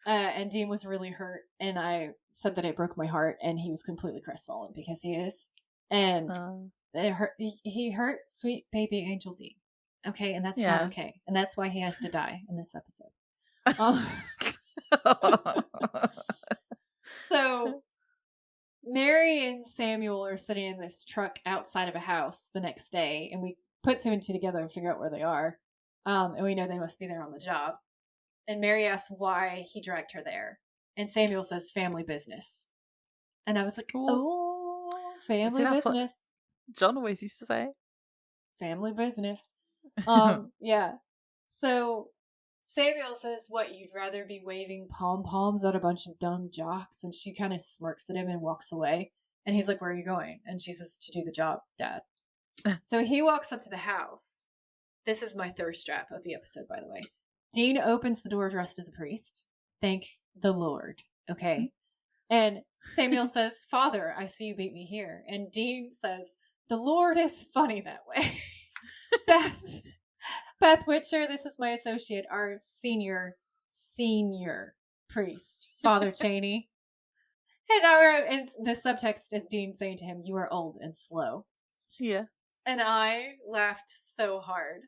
And Dean was really hurt, and I said that it broke my heart, and he was completely crestfallen because he is. And he hurt sweet baby Angel Dean. Okay, and that's not okay. And that's why he has to die in this episode. So Mary and Samuel are sitting in this truck outside of a house the next day, and we put two and two together and figure out where they are. And we know they must be there on the job. And Mary asks why he dragged her there. And Samuel says, family business. And I was like, oh, family business. John always used to say. Family business. Yeah. So Samuel says, what, you'd rather be waving pom-poms at a bunch of dumb jocks? And she kind of smirks at him and walks away. And he's like, where are you going? And she says, to do the job, Dad. So he walks up to the house. This is my thirst trap of the episode, by the way. Dean opens the door dressed as a priest. Thank the Lord. Okay. And Samuel says, Father, I see you beat me here. And Dean says, the Lord is funny that way. Beth Witcher, this is my associate, our senior priest, Father Cheney. And the subtext is Dean saying to him, you are old and slow. Yeah. And I laughed so hard.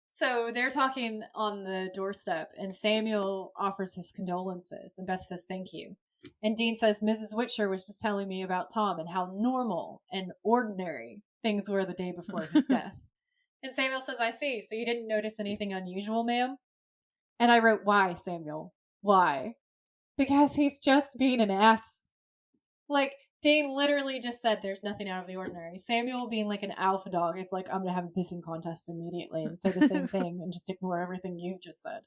So they're talking on the doorstep, and Samuel offers his condolences, and Beth says, thank you. And Dean says, Mrs. Witcher was just telling me about Tom and how normal and ordinary things were the day before his death. And Samuel says, I see. So you didn't notice anything unusual, ma'am? And I wrote, why, Samuel? Why? Because he's just being an ass. Like, Dean literally just said there's nothing out of the ordinary. Samuel, being like an alpha dog, is like, I'm going to have a pissing contest immediately and say the same thing and just ignore everything you've just said.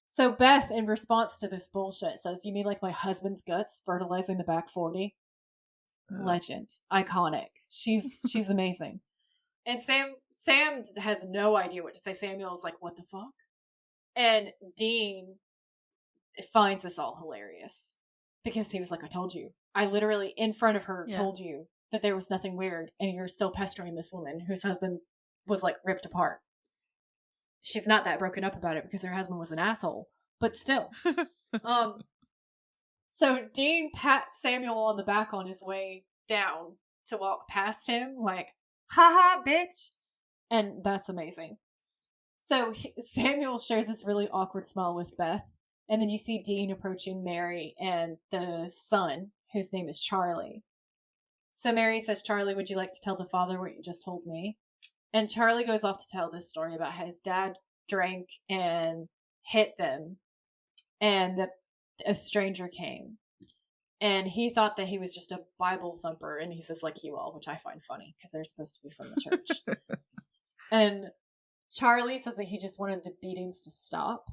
So Beth, in response to this bullshit, says, you mean like my husband's guts fertilizing the back 40? Legend. Iconic. She's amazing. And Sam has no idea what to say. Samuel's like, what the fuck? And Dean finds this all hilarious. Because he was like, I told you. I literally, in front of her, told you that there was nothing weird, and you're still pestering this woman whose husband was, like, ripped apart. She's not that broken up about it because her husband was an asshole. But still. So Dean pats Samuel on the back on his way down to walk past him, like, haha, bitch. And that's amazing. So Samuel shares this really awkward smile with Beth. And then you see Dean approaching Mary and the son, whose name is Charlie. So Mary says, Charlie, would you like to tell the father what you just told me? And Charlie goes off to tell this story about how his dad drank and hit them, and that a stranger came. And he thought that he was just a Bible thumper, and he says, like you all, which I find funny, because they're supposed to be from the church. And Charlie says that he just wanted the beatings to stop.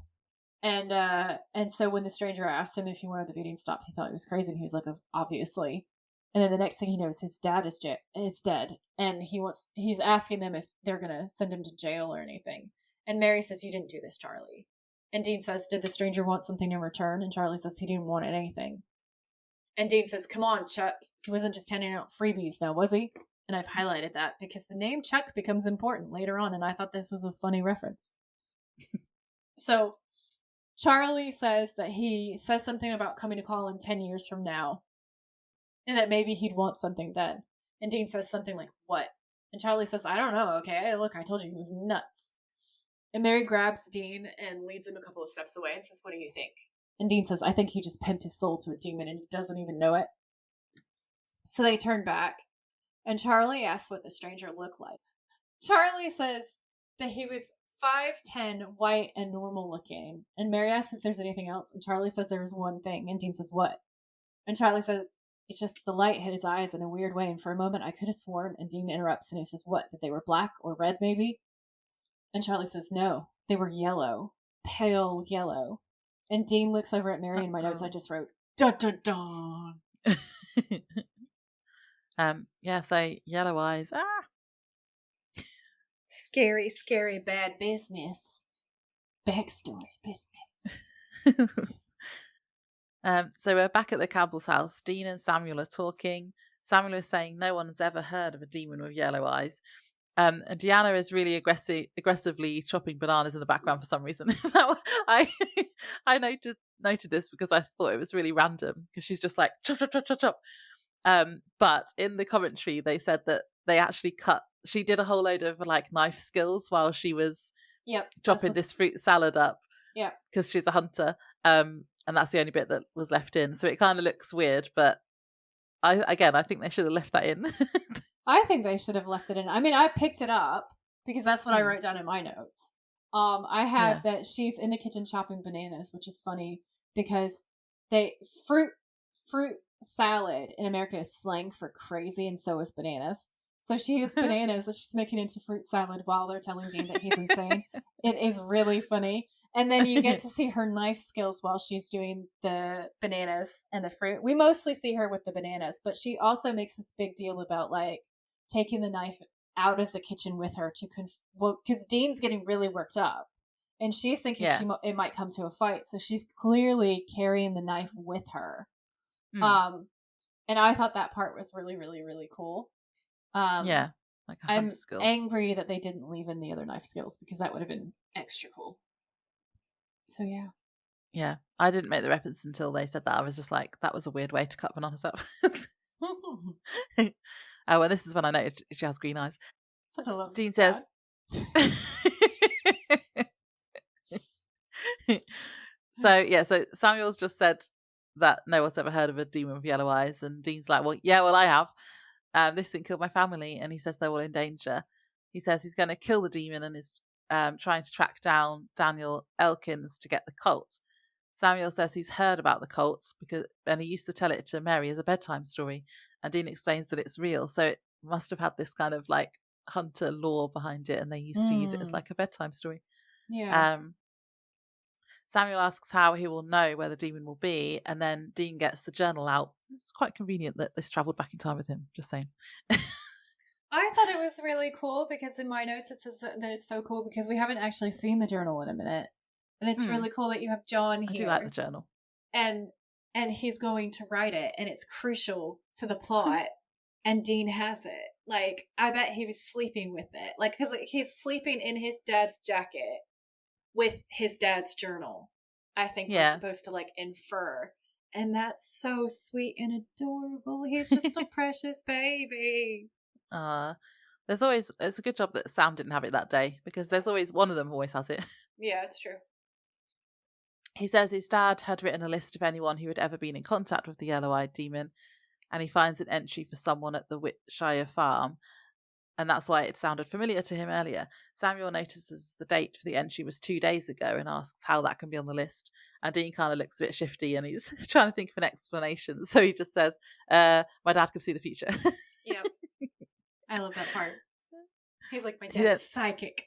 And so when the stranger asked him if he wanted the beating stopped, he thought he was crazy, and he was like, obviously. And then the next thing he knows, his dad is dead, and he's asking them if they're gonna send him to jail or anything. And Mary says, you didn't do this, Charlie. And Dean says, did the stranger want something in return? And Charlie says he didn't want anything. And Dean says, come on, Chuck. He wasn't just handing out freebies now, was he? And I've highlighted that because the name Chuck becomes important later on, and I thought this was a funny reference. So Charlie says that he says something about coming to call in 10 years from now, and that maybe he'd want something then. And Dean says something like, what? And Charlie says, I don't know, okay? Look, I told you he was nuts. And Mary grabs Dean and leads him a couple of steps away and says, what do you think? And Dean says, I think he just pimped his soul to a demon and he doesn't even know it. So they turn back, and Charlie asks what the stranger looked like. Charlie says that he was 5'10", white, and normal looking. And Mary asks if there's anything else, and Charlie says there was one thing, and Dean says, what? And Charlie says, it's just the light hit his eyes in a weird way, and for a moment I could have sworn, and Dean interrupts, and he says, what, that they were black or red maybe? And Charlie says, no, they were yellow, pale yellow. And Dean looks over at Mary, and my notes I just wrote, dun dun dun. So yellow eyes. Scary, scary, bad business. Backstory business. So we're back at the Campbell's house. Dean and Samuel are talking. Samuel is saying no one's ever heard of a demon with yellow eyes. And Deanna is really aggressively chopping bananas in the background for some reason. I noted this because I thought it was really random, because she's just like chop chop chop chop chop. But in the commentary, they said that they actually she did a whole load of like knife skills while she was chopping this fruit salad up. Yeah. Because she's a hunter. And that's the only bit that was left in. So it kind of looks weird, but I think they should have left that in. I think they should have left it in. I mean, I picked it up because that's what I wrote down in my notes. I have that she's in the kitchen chopping bananas, which is funny because fruit salad in America is slang for crazy, and so is bananas. So she has bananas that she's making into fruit salad while they're telling Dean that he's insane. It is really funny. And then you get to see her knife skills while she's doing the bananas and the fruit. We mostly see her with the bananas, but she also makes this big deal about like taking the knife out of the kitchen with her because Dean's getting really worked up, and she's thinking it might come to a fight. So she's clearly carrying the knife with her. And I thought that part was really, really, really cool. Like I'm skills. angry that they didn't leave in the other knife skills because that would have been extra cool. So yeah, I didn't make the reference until they said that. I was just like, that was a weird way to cut bananas up. And this is when I noticed she has green eyes. Dean says so Samuel's just said that no one's ever heard of a demon with yellow eyes, and Dean's like, well I have. This thing killed my family, and he says they're all in danger. He says he's going to kill the demon and is trying to track down Daniel Elkins to get the Colt. Samuel says he's heard about the Colt and he used to tell it to Mary as a bedtime story, and Dean explains that it's real, so it must have had this kind of like hunter lore behind it, and they used to use it as like a bedtime story. Samuel asks how he will know where the demon will be, and then Dean gets the journal out. It's quite convenient that this travelled back in time with him, just saying. I thought it was really cool because in my notes it says that it's so cool because we haven't actually seen the journal in a minute. And it's really cool that you have John here. I do like the journal. And he's going to write it, and it's crucial to the plot, and Dean has it. Like, I bet he was sleeping with it. Like, because he's sleeping in his dad's jacket with his dad's journal. I think we're supposed to, like, infer. And that's so sweet and adorable. He's just a precious baby. It's a good job that Sam didn't have it that day, because there's always one of them always has it. Yeah, it's true. He says his dad had written a list of anyone who had ever been in contact with the yellow-eyed demon, and he finds an entry for someone at the Whitshire farm, and that's why it sounded familiar to him earlier. Samuel notices the date for the entry was 2 days ago and asks how that can be on the list, and Dean kind of looks a bit shifty and he's trying to think of an explanation, so he just says, my dad could see the future. Yep. I love that part. He's like, my dad's psychic.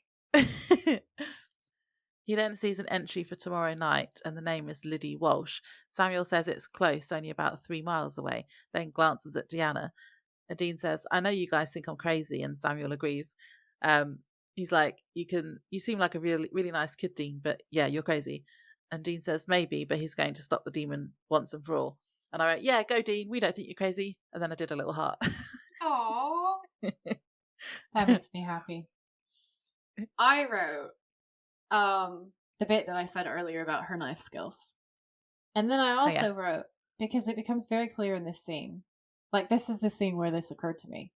He then sees an entry for tomorrow night, and the name is Liddy Walsh. Samuel says it's close, only about 3 miles away, then glances at Deanna. And Dean says, I know you guys think I'm crazy, and Samuel agrees. He's like, you seem like a really, really nice kid, Dean, but yeah, you're crazy. And Dean says, maybe, but he's going to stop the demon once and for all. And I went, yeah, go Dean, we don't think you're crazy. And then I did a little heart. Aww. That makes me happy. I wrote the bit that I said earlier about her knife skills. And then I also wrote, because it becomes very clear in this scene, like this is the scene where this occurred to me,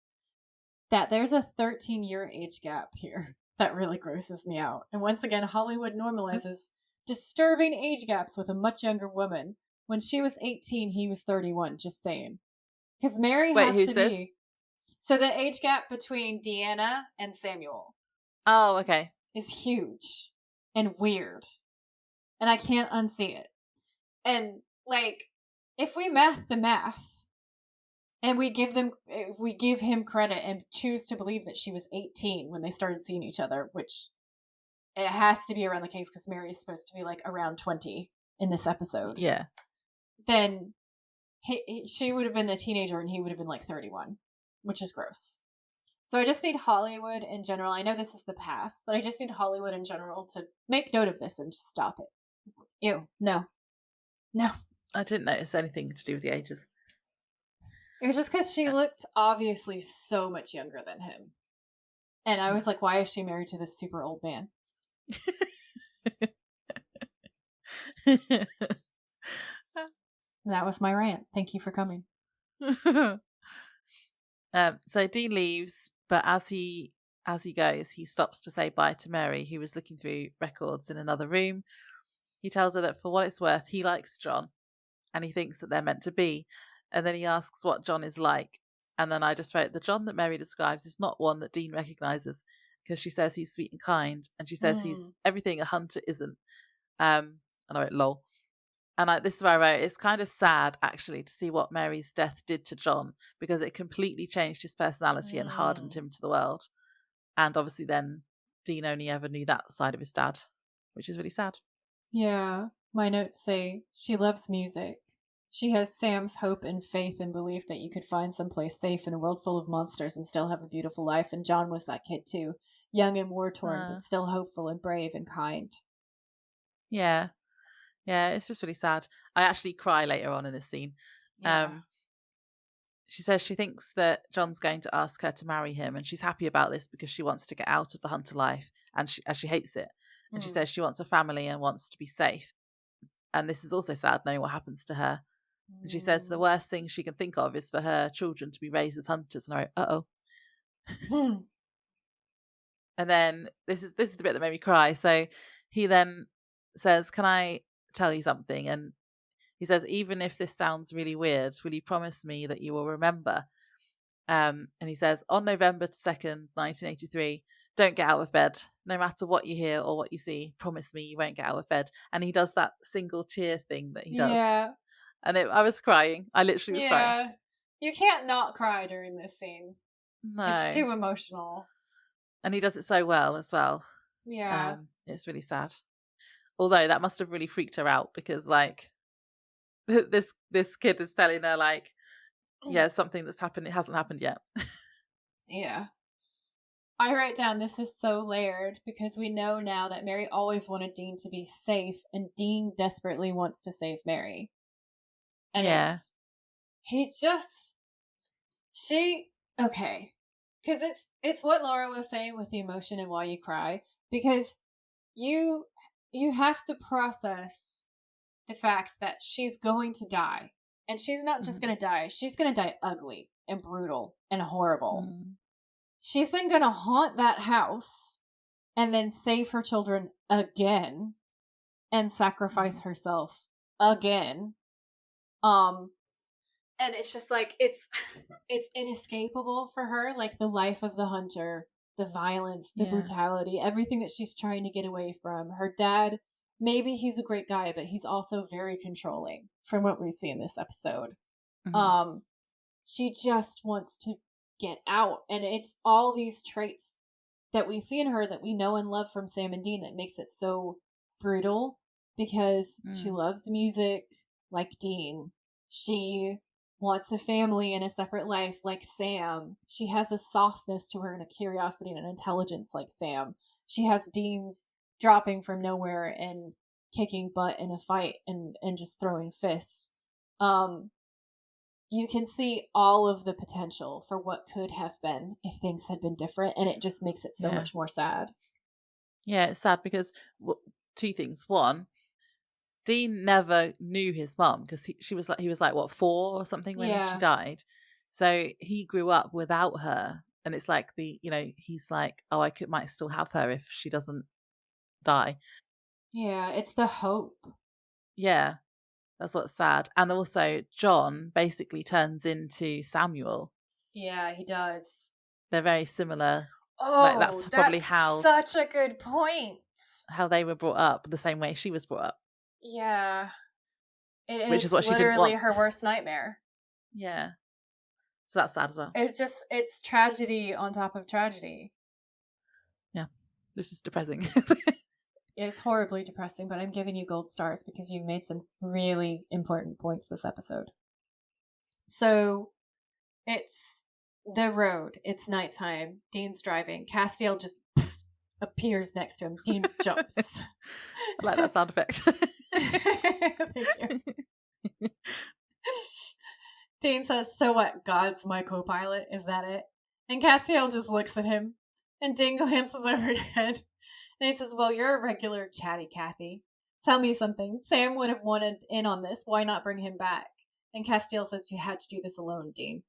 that there's a 13-year age gap here that really grosses me out. And once again, Hollywood normalizes disturbing age gaps with a much younger woman. When she was 18, he was 31, just saying. Because Mary has to be... This? So the age gap between Deanna and Samuel. Oh, okay. Is huge and weird. And I can't unsee it. And, like, if we math the math, and we give him credit and choose to believe that she was 18 when they started seeing each other, which it has to be around the case because Mary is supposed to be, like, around 20 in this episode. Yeah. Then she would have been a teenager and he would have been, like, 31, which is gross. So I just need Hollywood in general. I know this is the past, but I just need Hollywood in general to make note of this and just stop it. Ew. No. I didn't notice anything to do with the ages. It was just because she looked obviously so much younger than him. And I was like, why is she married to this super old man? That was my rant. Thank you for coming. So Dean leaves, but as he goes, he stops to say bye to Mary, who was looking through records in another room. He tells her that for what it's worth, he likes John, and he thinks that they're meant to be. And then he asks what John is like. And then I just wrote, the John that Mary describes is not one that Dean recognises, because she says he's sweet and kind, and she says he's everything a hunter isn't. And I wrote, lol. And this is where I wrote, it's kind of sad, actually, to see what Mary's death did to John, because it completely changed his personality and hardened him to the world. And obviously then Dean only ever knew that side of his dad, which is really sad. Yeah. My notes say she loves music. She has Sam's hope and faith and belief that you could find someplace safe in a world full of monsters and still have a beautiful life. And John was that kid too. Young and war-torn, but still hopeful and brave and kind. Yeah. Yeah, it's just really sad. I actually cry later on in this scene. Yeah. She says she thinks that John's going to ask her to marry him, and she's happy about this because she wants to get out of the hunter life, and she hates it. And she says she wants a family and wants to be safe. And this is also sad, knowing what happens to her. And she says the worst thing she can think of is for her children to be raised as hunters. And I wrote, uh-oh. And then this is the bit that made me cry. So he then says, can I tell you something? And he says, even if this sounds really weird, will you promise me that you will remember? And he says, on November 2nd, 1983, don't get out of bed. No matter what you hear or what you see, promise me you won't get out of bed. And he does that single tear thing that he does. Yeah. And I was crying. I literally was crying. You can't not cry during this scene. No. It's too emotional. And he does it so well as well. Yeah. It's really sad. Although that must have really freaked her out, because like this kid is telling her like, yeah, something that's happened, it hasn't happened yet. Yeah. I write down, this is so layered, because we know now that Mary always wanted Dean to be safe, and Dean desperately wants to save Mary. And okay. Because it's what Laura was saying with the emotion and why you cry, because you have to process the fact that she's going to die. And she's not just going to die. She's going to die ugly and brutal and horrible. She's then going to haunt that house and then save her children again and sacrifice herself again. And it's just like, it's inescapable for her. Like the life of the hunter, the violence, the brutality, everything that she's trying to get away from. Her dad, maybe he's a great guy, but he's also very controlling from what we see in this episode. She just wants to get out. And it's all these traits that we see in her that we know and love from Sam and Dean that makes it so brutal, because she loves music like Dean. She wants a family and a separate life like Sam. She has a softness to her and a curiosity and an intelligence like Sam. She has Dean's dropping from nowhere and kicking butt in a fight and just throwing fists. You can see all of the potential for what could have been if things had been different, and it just makes it so much more sad. Yeah, it's sad because two things. One, Dean never knew his mum, because he was like what, 4 or something when she died. So he grew up without her, and it's like he's like, oh, might still have her if she doesn't die. Yeah, it's the hope. Yeah, that's what's sad. And also John basically turns into Samuel. Yeah, he does. They're very similar. Oh, like, that's probably how such a good point. How they were brought up, the same way she was brought up. Yeah. Which is what she didn't want. Her worst nightmare. Yeah. So that's sad as well. It's tragedy on top of tragedy. Yeah. This is depressing. It's horribly depressing, but I'm giving you gold stars because you've made some really important points this episode. So it's the road. It's nighttime. Dean's driving. Castiel just appears next to him. Dean jumps. I like that sound effect. Thank you. Dean says, so what? God's my co-pilot? Is that it? And Castiel just looks at him, and Dean glances overhead. And he says, well, you're a regular chatty Cathy. Tell me something. Sam would have wanted in on this. Why not bring him back? And Castiel says, you had to do this alone, Dean.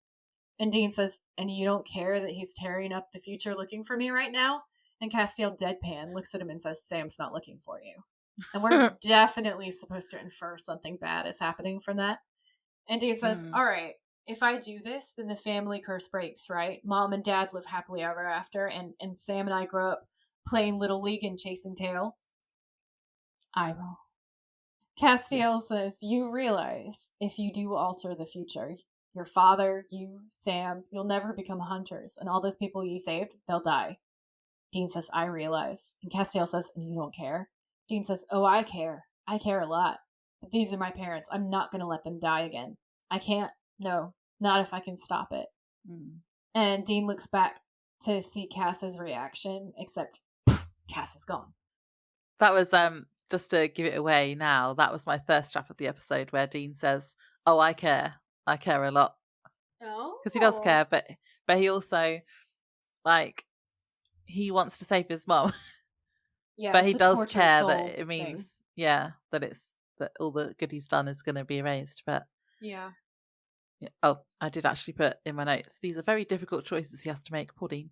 And Dean says, and you don't care that he's tearing up the future looking for me right now? And Castiel deadpan looks at him and says, Sam's not looking for you. And we're definitely supposed to infer something bad is happening from that. And Dean says, all right, if I do this, then the family curse breaks, right? Mom and Dad live happily ever after, and Sam and I grow up playing Little League and chasing tail. I roll. Castiel says, you realize if you do alter the future, your father, you, Sam, you'll never become hunters, and all those people you saved, they'll die. Dean says, I realize. And Castiel says, and you don't care? Dean says, oh, I care. I care a lot. But these are my parents. I'm not going to let them die again. I can't. No, not if I can stop it. And Dean looks back to see Cass's reaction, except Cass is gone. That was, just to give it away now, that was my first draft of the episode where Dean says, oh, I care. I care a lot. Oh. Because he does care, but he also, like, he wants to save his mom. Yeah, but he does care that it thing. means, that all the good he's done is going to be erased. But yeah. Oh, I did actually put in my notes, these are very difficult choices he has to make, poor Dean.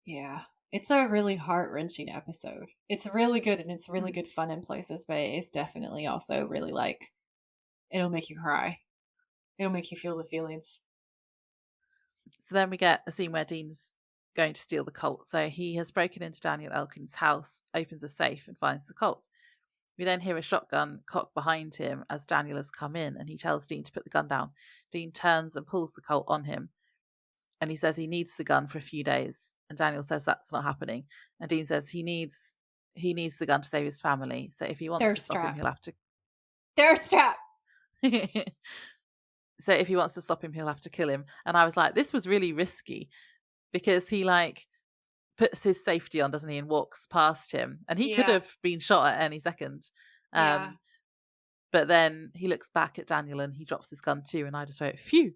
Yeah. It's a really heart-wrenching episode. It's really good, and it's really good fun in places, but it's definitely also really, like, it'll make you cry. It'll make you feel the feelings. So then we get a scene where Dean's going to steal the Colt. So he has broken into Daniel Elkin's house, opens a safe, and finds the Colt. We then hear a shotgun cocked behind him as Daniel has come in, and he tells Dean to put the gun down. Dean turns and pulls the Colt on him, and he says he needs the gun for a few days. And Daniel says that's not happening. And Dean says he needs the gun to save his family. So if he wants to stop him, he'll have to... Thirst trap! So if he wants to stop him, he'll have to kill him. And I was like, this was really risky, because he, like, puts his safety on, doesn't he, and walks past him. And he could have been shot at any second. But then he looks back at Daniel and he drops his gun too. And I just went, phew.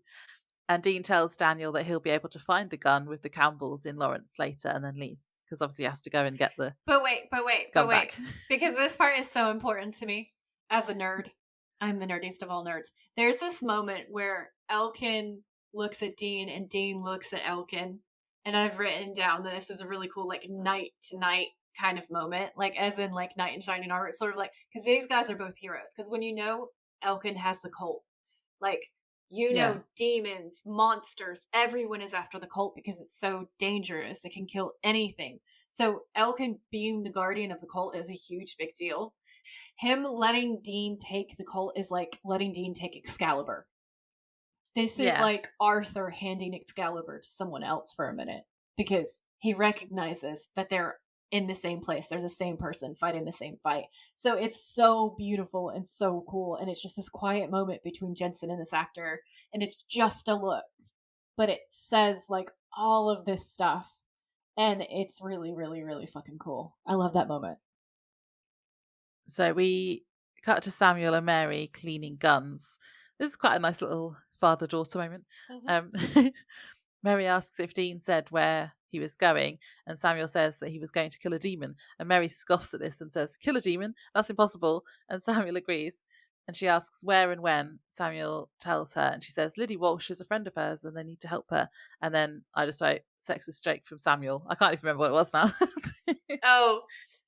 And Dean tells Daniel that he'll be able to find the gun with the Campbells in Lawrence later, and then leaves. Because obviously he has to go and get the But wait. back. Because this part is so important to me as a nerd. I'm the nerdiest of all nerds. There's this moment where Elkin looks at Dean and Dean looks at Elkin. And I've written down that this is a really cool, like, night to night kind of moment. Like, as in, like, knight in shining armor. It's sort of like, because these guys are both heroes. Because when you know Elkin has the Colt, like, you know, demons, monsters, everyone is after the Colt because it's so dangerous. It can kill anything. So Elkin being the guardian of the Colt is a huge big deal. Him letting Dean take the Colt is like letting Dean take Excalibur. This is like Arthur handing Excalibur to someone else for a minute, because he recognizes that they're in the same place. They're the same person fighting the same fight. So it's so beautiful and so cool. And it's just this quiet moment between Jensen and this actor. And it's just a look, but it says, like, all of this stuff. And it's really, really, really fucking cool. I love that moment. So we cut to Samuel and Mary cleaning guns. This is quite a nice little father-daughter moment. Mary asks if Dean said where he was going, and Samuel says that he was going to kill a demon. And Mary scoffs at this and says, kill a demon? That's impossible. And Samuel agrees. And she asks where and when. Samuel tells her, and she says Liddy Walsh is a friend of hers and they need to help her. And then I just wrote sexist joke from Samuel. I can't even remember what it was now.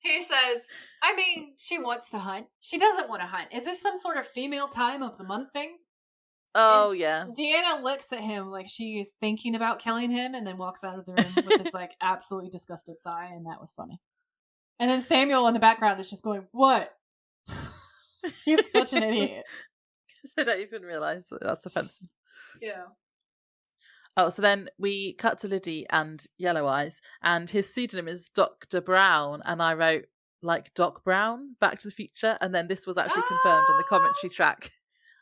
He says, I mean, she wants to hunt. She doesn't want to hunt. Is this some sort of female time of the month thing? Oh, and yeah. Deanna looks at him like she's thinking about killing him, and then walks out of the room with this, like, absolutely disgusted sigh, and that was funny. And then Samuel in the background is just going, what? He's such an idiot. Because I don't even realise that that's offensive. Yeah. Oh, so then we cut to Liddy and Yellow Eyes, and his pseudonym is Dr. Brown, and I wrote, like, Doc Brown, Back to the Future, and then this was actually confirmed on the commentary track.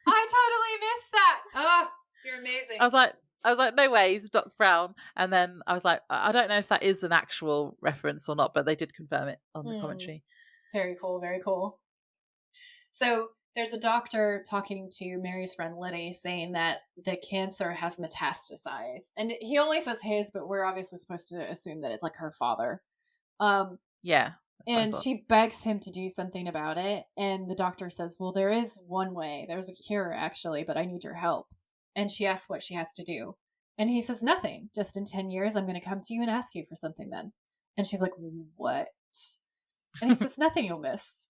I totally missed that. Oh, you're amazing. I was like, no way, he's Doc Brown. And then I was like, I don't know if that is an actual reference or not, but they did confirm it on the commentary. Very cool, very cool. So there's a doctor talking to Mary's friend Liddy, saying that the cancer has metastasized. And he only says his, but we're obviously supposed to assume that it's like her father. Yeah. And she begs him to do something about it. And the doctor says, well, there is one way. There's a cure, actually, but I need your help. And she asks what she has to do. And he says, nothing. Just in 10 years, I'm going to come to you and ask you for something then. And she's like, what? And he says, nothing you'll miss.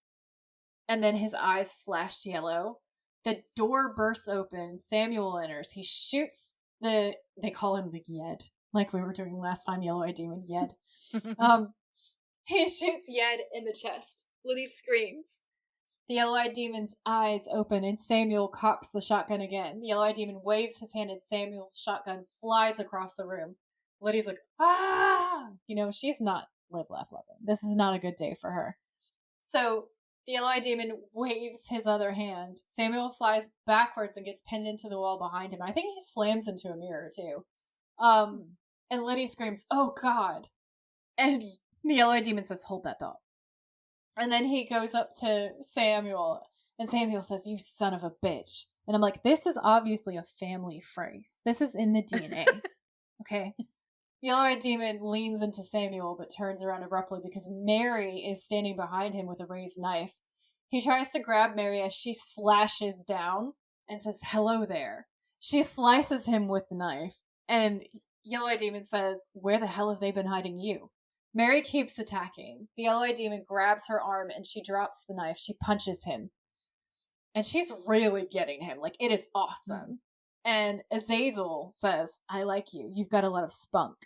And then his eyes flashed yellow. The door bursts open. Samuel enters. He shoots they call him the Yed, like we were doing last time, Yellow-Eyed Demon, Yed. He shoots Yed in the chest. Liddy screams. The Yellow-Eyed Demon's eyes open and Samuel cocks the shotgun again. The Yellow-Eyed Demon waves his hand and Samuel's shotgun flies across the room. Liddy's like, ah! She's not live, laugh, love it. This is not a good day for her. So the Yellow-Eyed Demon waves his other hand. Samuel flies backwards and gets pinned into the wall behind him. I think he slams into a mirror, too. And Liddy screams, oh, God. And the Yellow-Eyed Demon says, hold that thought. And then he goes up to Samuel, and Samuel says, you son of a bitch. And I'm like, this is obviously a family phrase. This is in the DNA. Okay? The Yellow-Eyed Demon leans into Samuel, but turns around abruptly because Mary is standing behind him with a raised knife. He tries to grab Mary as she slashes down and says, hello there. She slices him with the knife, and Yellow-Eyed Demon says, where the hell have they been hiding you? Mary keeps attacking. The Yellow-Eyed Demon grabs her arm, and she drops the knife. She punches him. And she's really getting him. Like, it is awesome. And Azazel says, I like you. You've got a lot of spunk.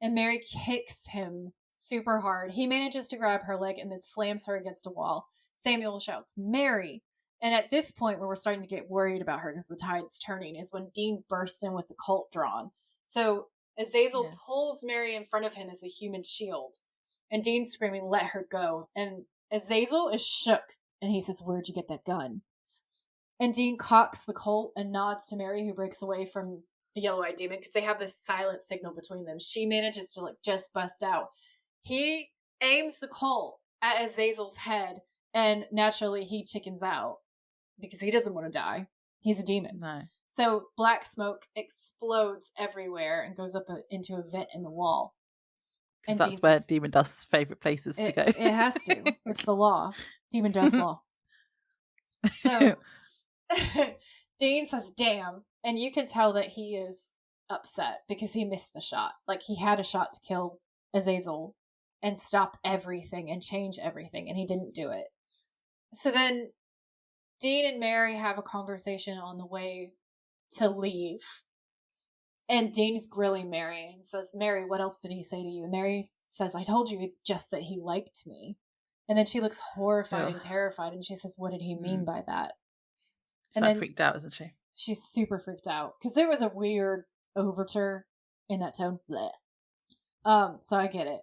And Mary kicks him super hard. He manages to grab her leg and then slams her against a wall. Samuel shouts, Mary! And at this point, where we're starting to get worried about her because the tide's turning, is when Dean bursts in with the Colt drawn. So Azazel pulls Mary in front of him as a human shield. And Dean's screaming, let her go. And Azazel is shook. And he says, where'd you get that gun? And Dean cocks the Colt and nods to Mary, who breaks away from the Yellow-Eyed Demon because they have this silent signal between them. She manages to just bust out. He aims the Colt at Azazel's head, and naturally he chickens out because he doesn't want to die. He's a demon. No. So black smoke explodes everywhere and goes up into a vent in the wall. Because that's where Demon Dust's favorite places to go. It has to. It's the law. Demon Dust law. So Dean says, damn. And you can tell that he is upset because he missed the shot. Like, he had a shot to kill Azazel and stop everything and change everything, and he didn't do it. So then Dean and Mary have a conversation on the way to leave. And Dean's grilling Mary and says, Mary, what else did he say to you? And Mary says, I told you just that he liked me. And then she looks horrified and terrified, and she says, what did he mean by that? She's like freaked out, isn't she? She's super freaked out because there was a weird overture in that tone. Bleh. So I get it,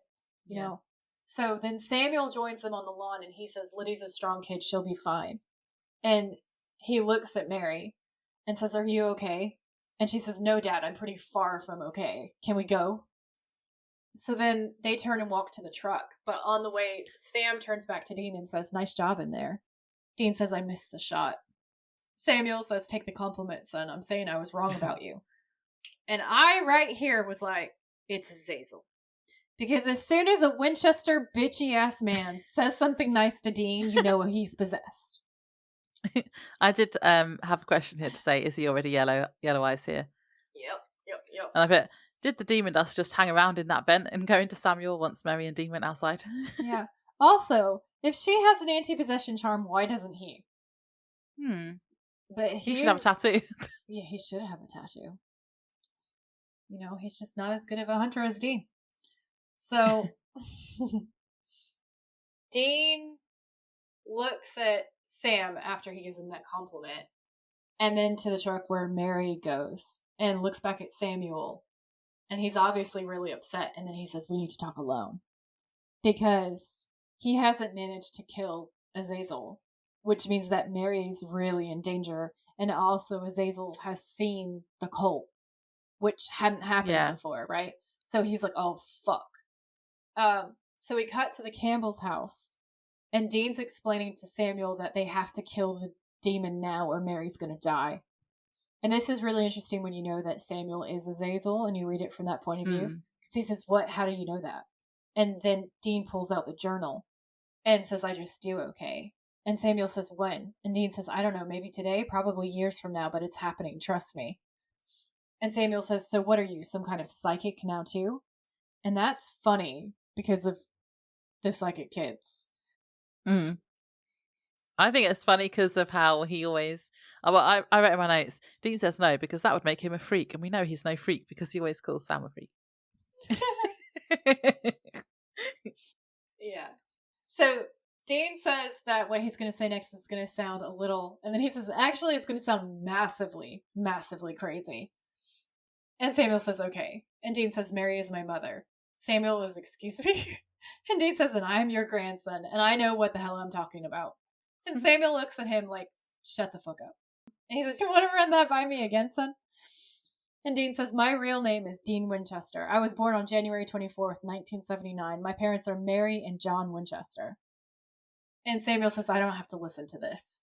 you know. So then Samuel joins them on the lawn and he says, Liddy's a strong kid. She'll be fine. And he looks at Mary and says, are you okay? And she says, no, Dad, I'm pretty far from okay. Can we go? So then they turn and walk to the truck. But on the way, Sam turns back to Dean and says, nice job in there. Dean says, I missed the shot. Samuel says, take the compliment, son. I'm saying I was wrong about you. And I, right here, was like, it's Azazel. Because as soon as a Winchester bitchy-ass man says something nice to Dean, you know he's possessed. I did have a question here to say, is he already yellow eyes here? Yep. And I bet, did the Demon Dust just hang around in that vent and go into Samuel once Mary and Dean went outside? Yeah. Also, if she has an anti-possession charm, why doesn't he? But he should have a tattoo. Yeah, he should have a tattoo. You know, he's just not as good of a hunter as Dean. So, Dean looks at Sam after he gives him that compliment, and then to the truck where Mary goes, and looks back at Samuel, and he's obviously really upset, and then he says, we need to talk alone. Because he hasn't managed to kill Azazel, which means that Mary's really in danger, and also Azazel has seen the Colt, which hadn't happened before, right? So he's like, oh, fuck. So we cut to the Campbell's house, and Dean's explaining to Samuel that they have to kill the demon now or Mary's going to die. And this is really interesting when you know that Samuel is Azazel and you read it from that point of view. Because he says, what? How do you know that? And then Dean pulls out the journal. And says, I just do okay. And Samuel says, when? And Dean says, I don't know, maybe today, probably years from now, but it's happening, trust me. And Samuel says, so what are you, some kind of psychic now too? And that's funny because of the psychic kids. Mm. I think it's funny because of how he always... I wrote in my notes, Dean says no, because that would make him a freak. And we know he's no freak because he always calls Sam a freak. Yeah. So Dean says that what he's going to say next is going to sound a little... And then he says, actually, it's going to sound massively, massively crazy. And Samuel says, okay. And Dean says, Mary is my mother. Samuel is, excuse me? And Dean says, and I am your grandson, and I know what the hell I'm talking about. And Samuel looks at him like, shut the fuck up. And he says, you want to run that by me again, son? And Dean says, my real name is Dean Winchester. I was born on January 24th, 1979. My parents are Mary and John Winchester. And Samuel says, I don't have to listen to this.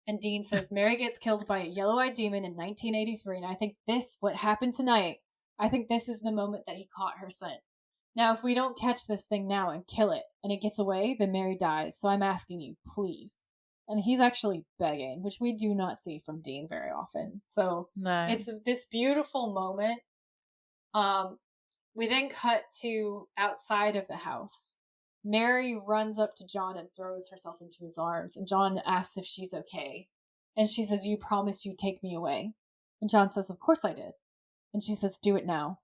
And Dean says, Mary gets killed by a yellow-eyed demon in 1983, and I think what happened tonight, I think this is the moment that he caught her scent. Now, if we don't catch this thing now and kill it, and it gets away, then Mary dies. So I'm asking you, please. And he's actually begging, which we do not see from Dean very often. So no. It's this beautiful moment. We then cut to outside of the house. Mary runs up to John and throws herself into his arms. And John asks if she's okay. And she says, you promised you'd take me away. And John says, of course I did. And she says, do it now.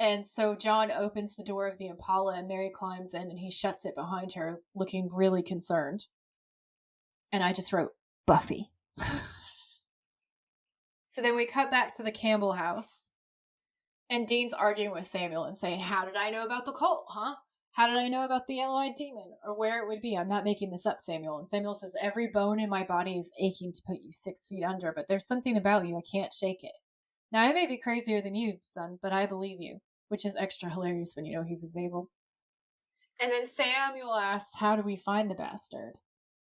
And so John opens the door of the Impala and Mary climbs in and he shuts it behind her, looking really concerned. And I just wrote, Buffy. So then we cut back to the Campbell house. And Dean's arguing with Samuel and saying, how did I know about the Colt, huh? How did I know about the yellow-eyed demon? Or where it would be? I'm not making this up, Samuel. And Samuel says, every bone in my body is aching to put you 6 feet under, but there's something about you, I can't shake it. Now, I may be crazier than you, son, but I believe you. Which is extra hilarious when you know he's Azazel. And then Samuel asks, how do we find the bastard?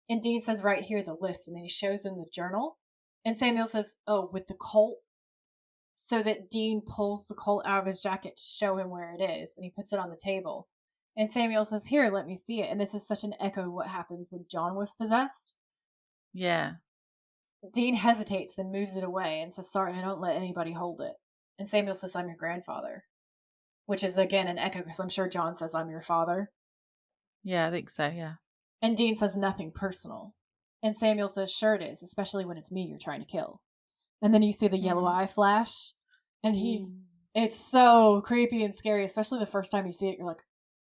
And Dean says, right here, the list. And then he shows him the journal. And Samuel says, oh, with the Colt? So that Dean pulls the Colt out of his jacket to show him where it is. And he puts it on the table. And Samuel says, here, let me see it. And this is such an echo of what happens when John was possessed. Yeah. Dean hesitates, then moves it away and says, sorry, I don't let anybody hold it. And Samuel says, I'm your grandfather. Which is, again, an echo, because I'm sure John says, I'm your father. Yeah, I think so, yeah. And Dean says, nothing personal. And Samuel says, sure it is, especially when it's me you're trying to kill. And then you see the yellow eye flash. And it's so creepy and scary, especially the first time you see it. You're like,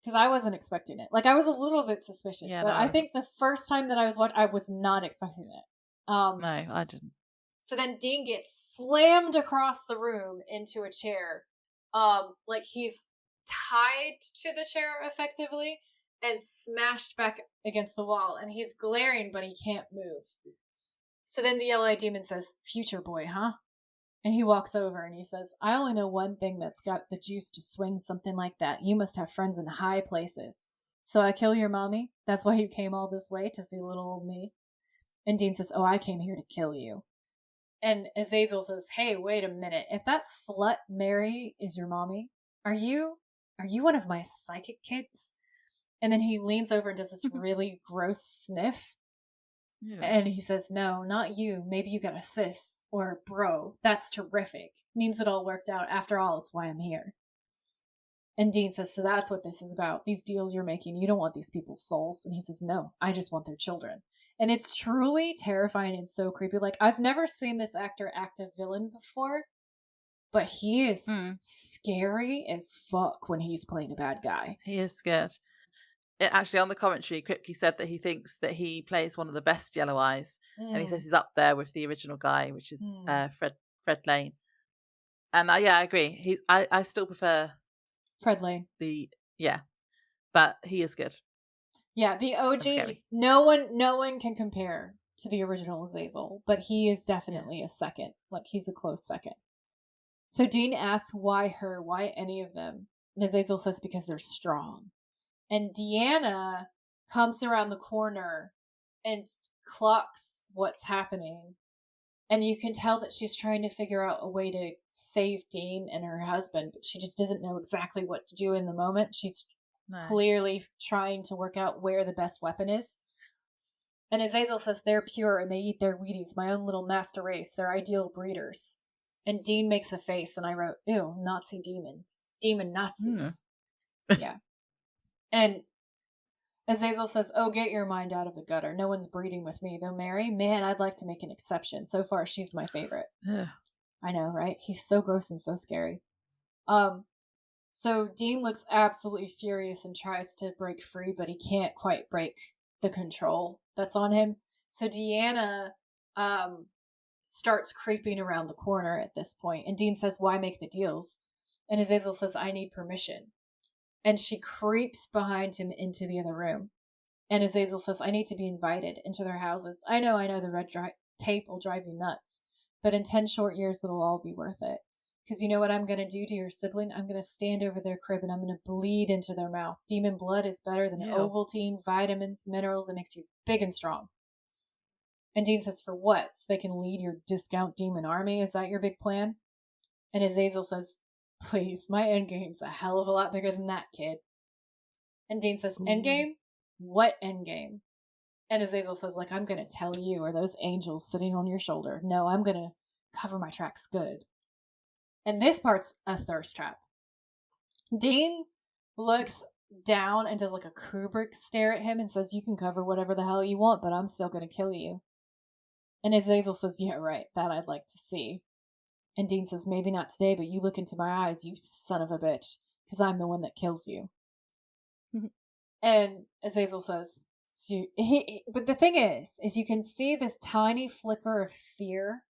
because I wasn't expecting it. Like, I was a little bit suspicious. Yeah, but I think the first time that I was watching, I was not expecting it. No, I didn't. So then Dean gets slammed across the room into a chair. Like he's tied to the chair effectively and smashed back against the wall, and he's glaring, but he can't move. So then the yellow-eyed demon says, future boy, huh? And he walks over and he says, I only know one thing that's got the juice to swing something like that. You must have friends in high places. So I kill your mommy? That's why you came all this way, to see little old me? And Dean says, oh, I came here to kill you. And Azazel says, hey, wait a minute. If that slut Mary is your mommy, are you one of my psychic kids? And then he leans over and does this really gross sniff. Yeah. And he says, no, not you. Maybe you got a sis or a bro. That's terrific. Means it all worked out. After all, it's why I'm here. And Dean says, so that's what this is about. These deals you're making, you don't want these people's souls. And he says, no, I just want their children. And it's truly terrifying and so creepy. Like, I've never seen this actor act a villain before, but he is scary as fuck when he's playing a bad guy. He is scared. It actually, on the commentary, Kripke said that he thinks that he plays one of the best Yellow Eyes. And he says he's up there with the original guy, which is Fred Lane. And yeah, I agree. I still prefer Fred Lane. But he is good. Yeah, the OG, no one can compare to the original Azazel, but he is definitely a second. Like, he's a close second. So Dean asks why her, why any of them? And Azazel says because they're strong. And Deanna comes around the corner and clocks what's happening. And you can tell that she's trying to figure out a way to save Dean and her husband, but she just doesn't know exactly what to do in the moment. She's clearly trying to work out where the best weapon is. And Azazel says they're pure and they eat their Wheaties, my own little master race. They're ideal breeders. And Dean makes a face, and I wrote, ew, Nazi demons. Demon Nazis. Yeah. And Azazel says, oh, get your mind out of the gutter. No one's breeding with me. Though Mary, man, I'd like to make an exception. So far, she's my favorite. I know, right? He's so gross and so scary. So Dean looks absolutely furious and tries to break free, but he can't quite break the control that's on him. So Deanna starts creeping around the corner at this point, and Dean says, why make the deals? And Azazel says, I need permission. And she creeps behind him into the other room. And Azazel says, I need to be invited into their houses. I know the red tape will drive you nuts, but in 10 short years, it'll all be worth it. Because you know what I'm going to do to your sibling? I'm going to stand over their crib and I'm going to bleed into their mouth. Demon blood is better than Ovaltine, vitamins, minerals. It makes you big and strong. And Dean says, for what? So they can lead your discount demon army? Is that your big plan? And Azazel says, please, my endgame's a hell of a lot bigger than that, kid. And Dean says, endgame? What endgame? And Azazel says, like, I'm going to tell you, or those angels sitting on your shoulder. No, I'm going to cover my tracks good. And this part's a thirst trap. Dean looks down and does like a Kubrick stare at him and says, you can cover whatever the hell you want, but I'm still going to kill you. And Azazel says, yeah, right, that I'd like to see. And Dean says, maybe not today, but you look into my eyes, you son of a bitch, because I'm the one that kills you. And Azazel says, but the thing is you can see this tiny flicker of fear.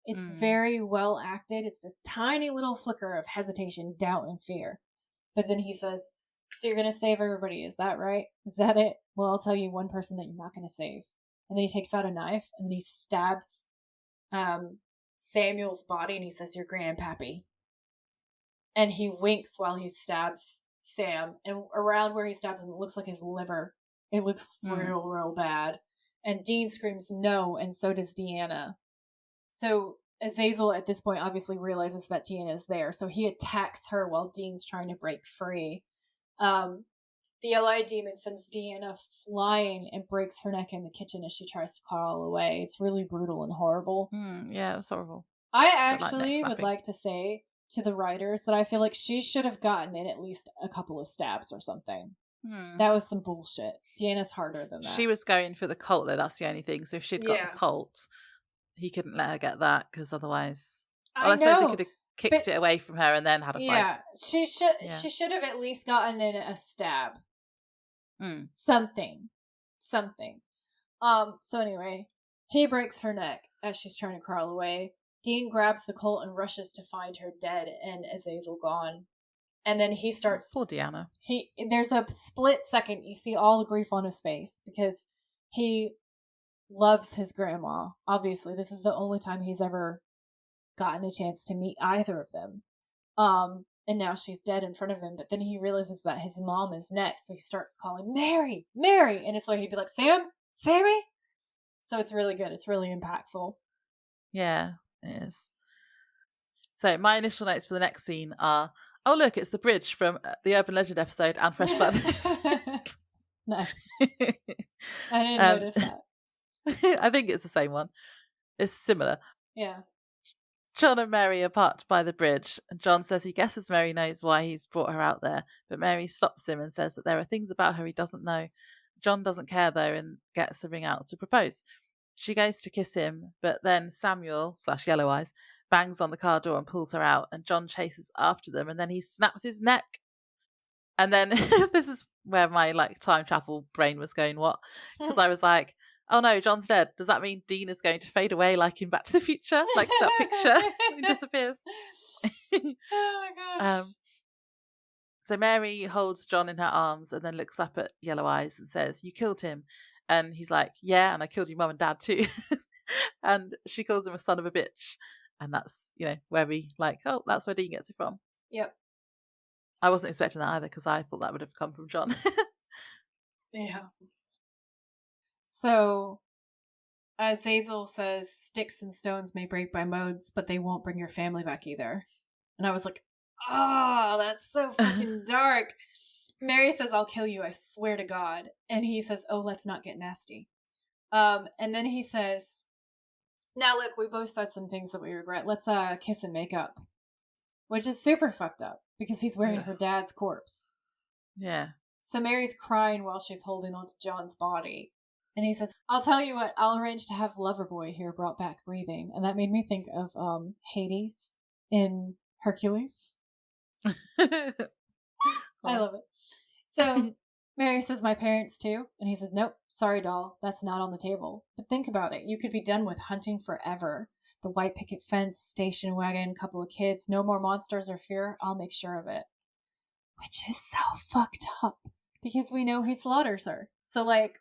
It's very well acted. It's this tiny little flicker of hesitation, doubt, and fear. But then he says, so you're going to save everybody, is that right? Is that it? Well, I'll tell you one person that you're not going to save. And then he takes out a knife, and then he stabs Samuel's body, and he says, your grandpappy. And he winks while he stabs Sam. And around where he stabs him, it looks like his liver. It looks real bad. And Dean screams no, and so does Deanna. So Azazel at this point obviously realizes that Deanna is there, so he attacks her while Dean's trying to break free. The Allied demon sends Deanna flying and breaks her neck in the kitchen as she tries to crawl away. It's really brutal and horrible. Yeah, it's horrible. I actually would like to say to the writers that I feel like she should have gotten in at least a couple of stabs or something. That was some bullshit. Deanna's harder than that. She was going for the Colt, though. That's the only thing. So if she'd got the Colt, he couldn't let her get that, because otherwise, I suppose he could have kicked it away from her and then had a fight. Yeah, she should have at least gotten in a stab. Something. So anyway, he breaks her neck as she's trying to crawl away. Dean grabs the Colt and rushes to find her dead and Azazel gone. And then he starts... Poor Deanna. There's a split second, you see all the grief on his face, because he loves his grandma. Obviously, this is the only time he's ever gotten a chance to meet either of them. And now she's dead in front of him, but then he realizes that his mom is next, so he starts calling, Mary! Mary! And it's like he'd be like, Sam? Sammy? So it's really good. It's really impactful. Yeah, it is. So my initial notes for the next scene are, oh look, it's the bridge from the Urban Legend episode and Fresh Blood. Nice. I didn't notice that. I think it's the same one. It's similar. Yeah. John and Mary are parked by the bridge, and John says he guesses Mary knows why he's brought her out there, but Mary stops him and says that there are things about her he doesn't know. John doesn't care though and gets the ring out to propose. She goes to kiss him, but then Samuel / Yellow Eyes bangs on the car door and pulls her out, and John chases after them, and then he snaps his neck. And then this is where my time travel brain was going, what? Because I was like, oh no, John's dead. Does that mean Dean is going to fade away like in Back to the Future? Like that picture he disappears. Oh my gosh. So Mary holds John in her arms and then looks up at Yellow Eyes and says, you killed him. And he's like, yeah, and I killed your mum and dad too. And she calls him a son of a bitch. And that's, where we that's where Dean gets it from. Yep. I wasn't expecting that either, because I thought that would have come from John. Yeah. So, Azazel says, sticks and stones may break by modes, but they won't bring your family back either. And I was like, oh, that's so fucking dark. Mary says, I'll kill you, I swear to God. And he says, oh, let's not get nasty. And then he says, now look, we both said some things that we regret. Let's kiss and make up. Which is super fucked up because he's wearing her dad's corpse. Yeah. So Mary's crying while she's holding onto John's body. And he says, I'll tell you what, I'll arrange to have Loverboy here brought back breathing. And that made me think of Hades in Hercules. I love it. So Mary says, my parents too. And he says, nope, sorry, doll, that's not on the table. But think about it. You could be done with hunting forever. The white picket fence, station wagon, couple of kids, no more monsters or fear. I'll make sure of it. Which is so fucked up because we know he slaughters her. So like,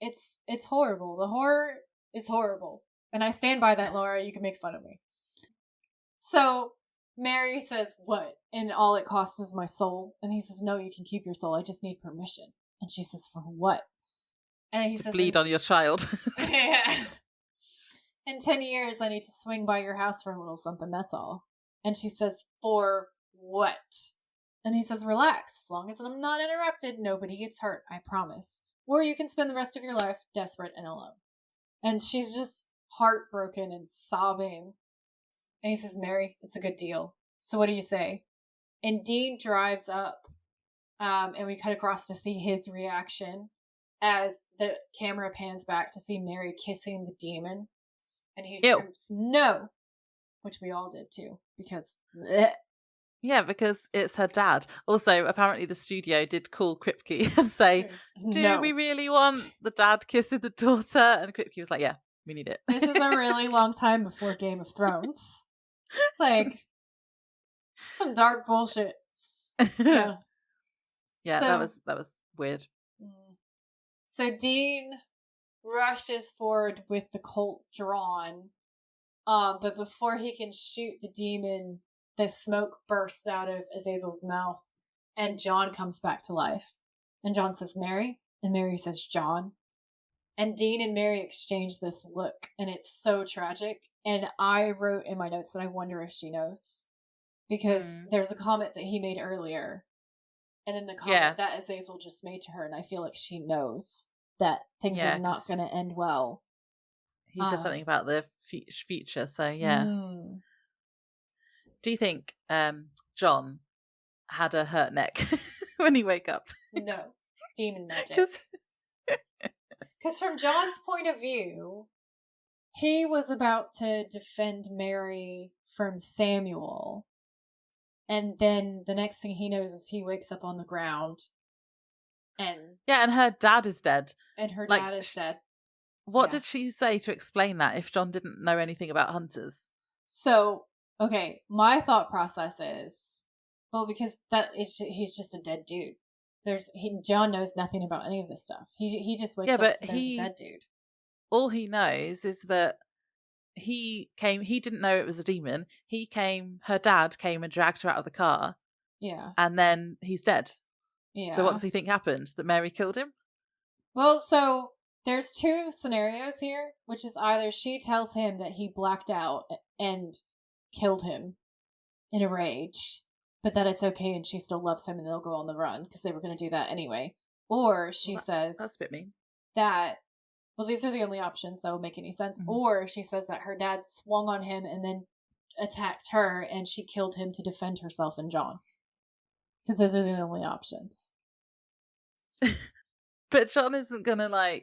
it's horrible. The horror is horrible. And I stand by that, Laura. You can make fun of me. So Mary says, what? And all it costs is my soul. And he says, no, you can keep your soul. I just need permission. And she says, for what? And he says, bleed on your child. Yeah. In 10 years, I need to swing by your house for a little something, that's all. And she says, for what? And he says, relax. As long as I'm not interrupted, nobody gets hurt, I promise. Or you can spend the rest of your life desperate and alone. And she's just heartbroken and sobbing. And he says, Mary, it's a good deal. So what do you say? And Dean drives up, and we cut across to see his reaction as the camera pans back to see Mary kissing the demon. And he screams, no, which we all did too, because... bleh. Yeah, because it's her dad. Also, apparently the studio did call Kripke and say, do we really want the dad kissing the daughter? And Kripke was like, yeah, we need it. This is a really long time before Game of Thrones. Like, some dark bullshit. Yeah, so, that was weird. So Dean rushes forward with the Colt drawn, but before he can shoot the demon, the smoke bursts out of Azazel's mouth, and John comes back to life. And John says, Mary? And Mary says, John. And Dean and Mary exchange this look, and it's so tragic. And I wrote in my notes that I wonder if she knows. Because there's a comment that he made earlier, and then the comment that Azazel just made to her, and I feel like she knows that things are not going to end well. He said something about the future, so yeah. Do you think John had a hurt neck when he woke up? No. Demon magic. Because from John's point of view, he was about to defend Mary from Samuel. And then the next thing he knows is he wakes up on the ground. And her dad is dead. And her dad is dead. What did she say to explain that if John didn't know anything about hunters? So, okay, my thought process is, well, because he's just a dead dude. John knows nothing about any of this stuff. He just wakes up to there's a dead dude. All he knows is that he didn't know it was a demon. Her dad came and dragged her out of the car. Yeah. And then he's dead. Yeah. So what does he think happened? That Mary killed him? Well, so there's two scenarios here, which is either she tells him that he blacked out and killed him in a rage, but that it's okay and she still loves him and they'll go on the run because they were going to do that anyway. Or she says that's a bit mean. That, well, these are the only options that will make any sense. Mm-hmm. Or she says that her dad swung on him and then attacked her and she killed him to defend herself and John. Because those are the only options. But John isn't going to I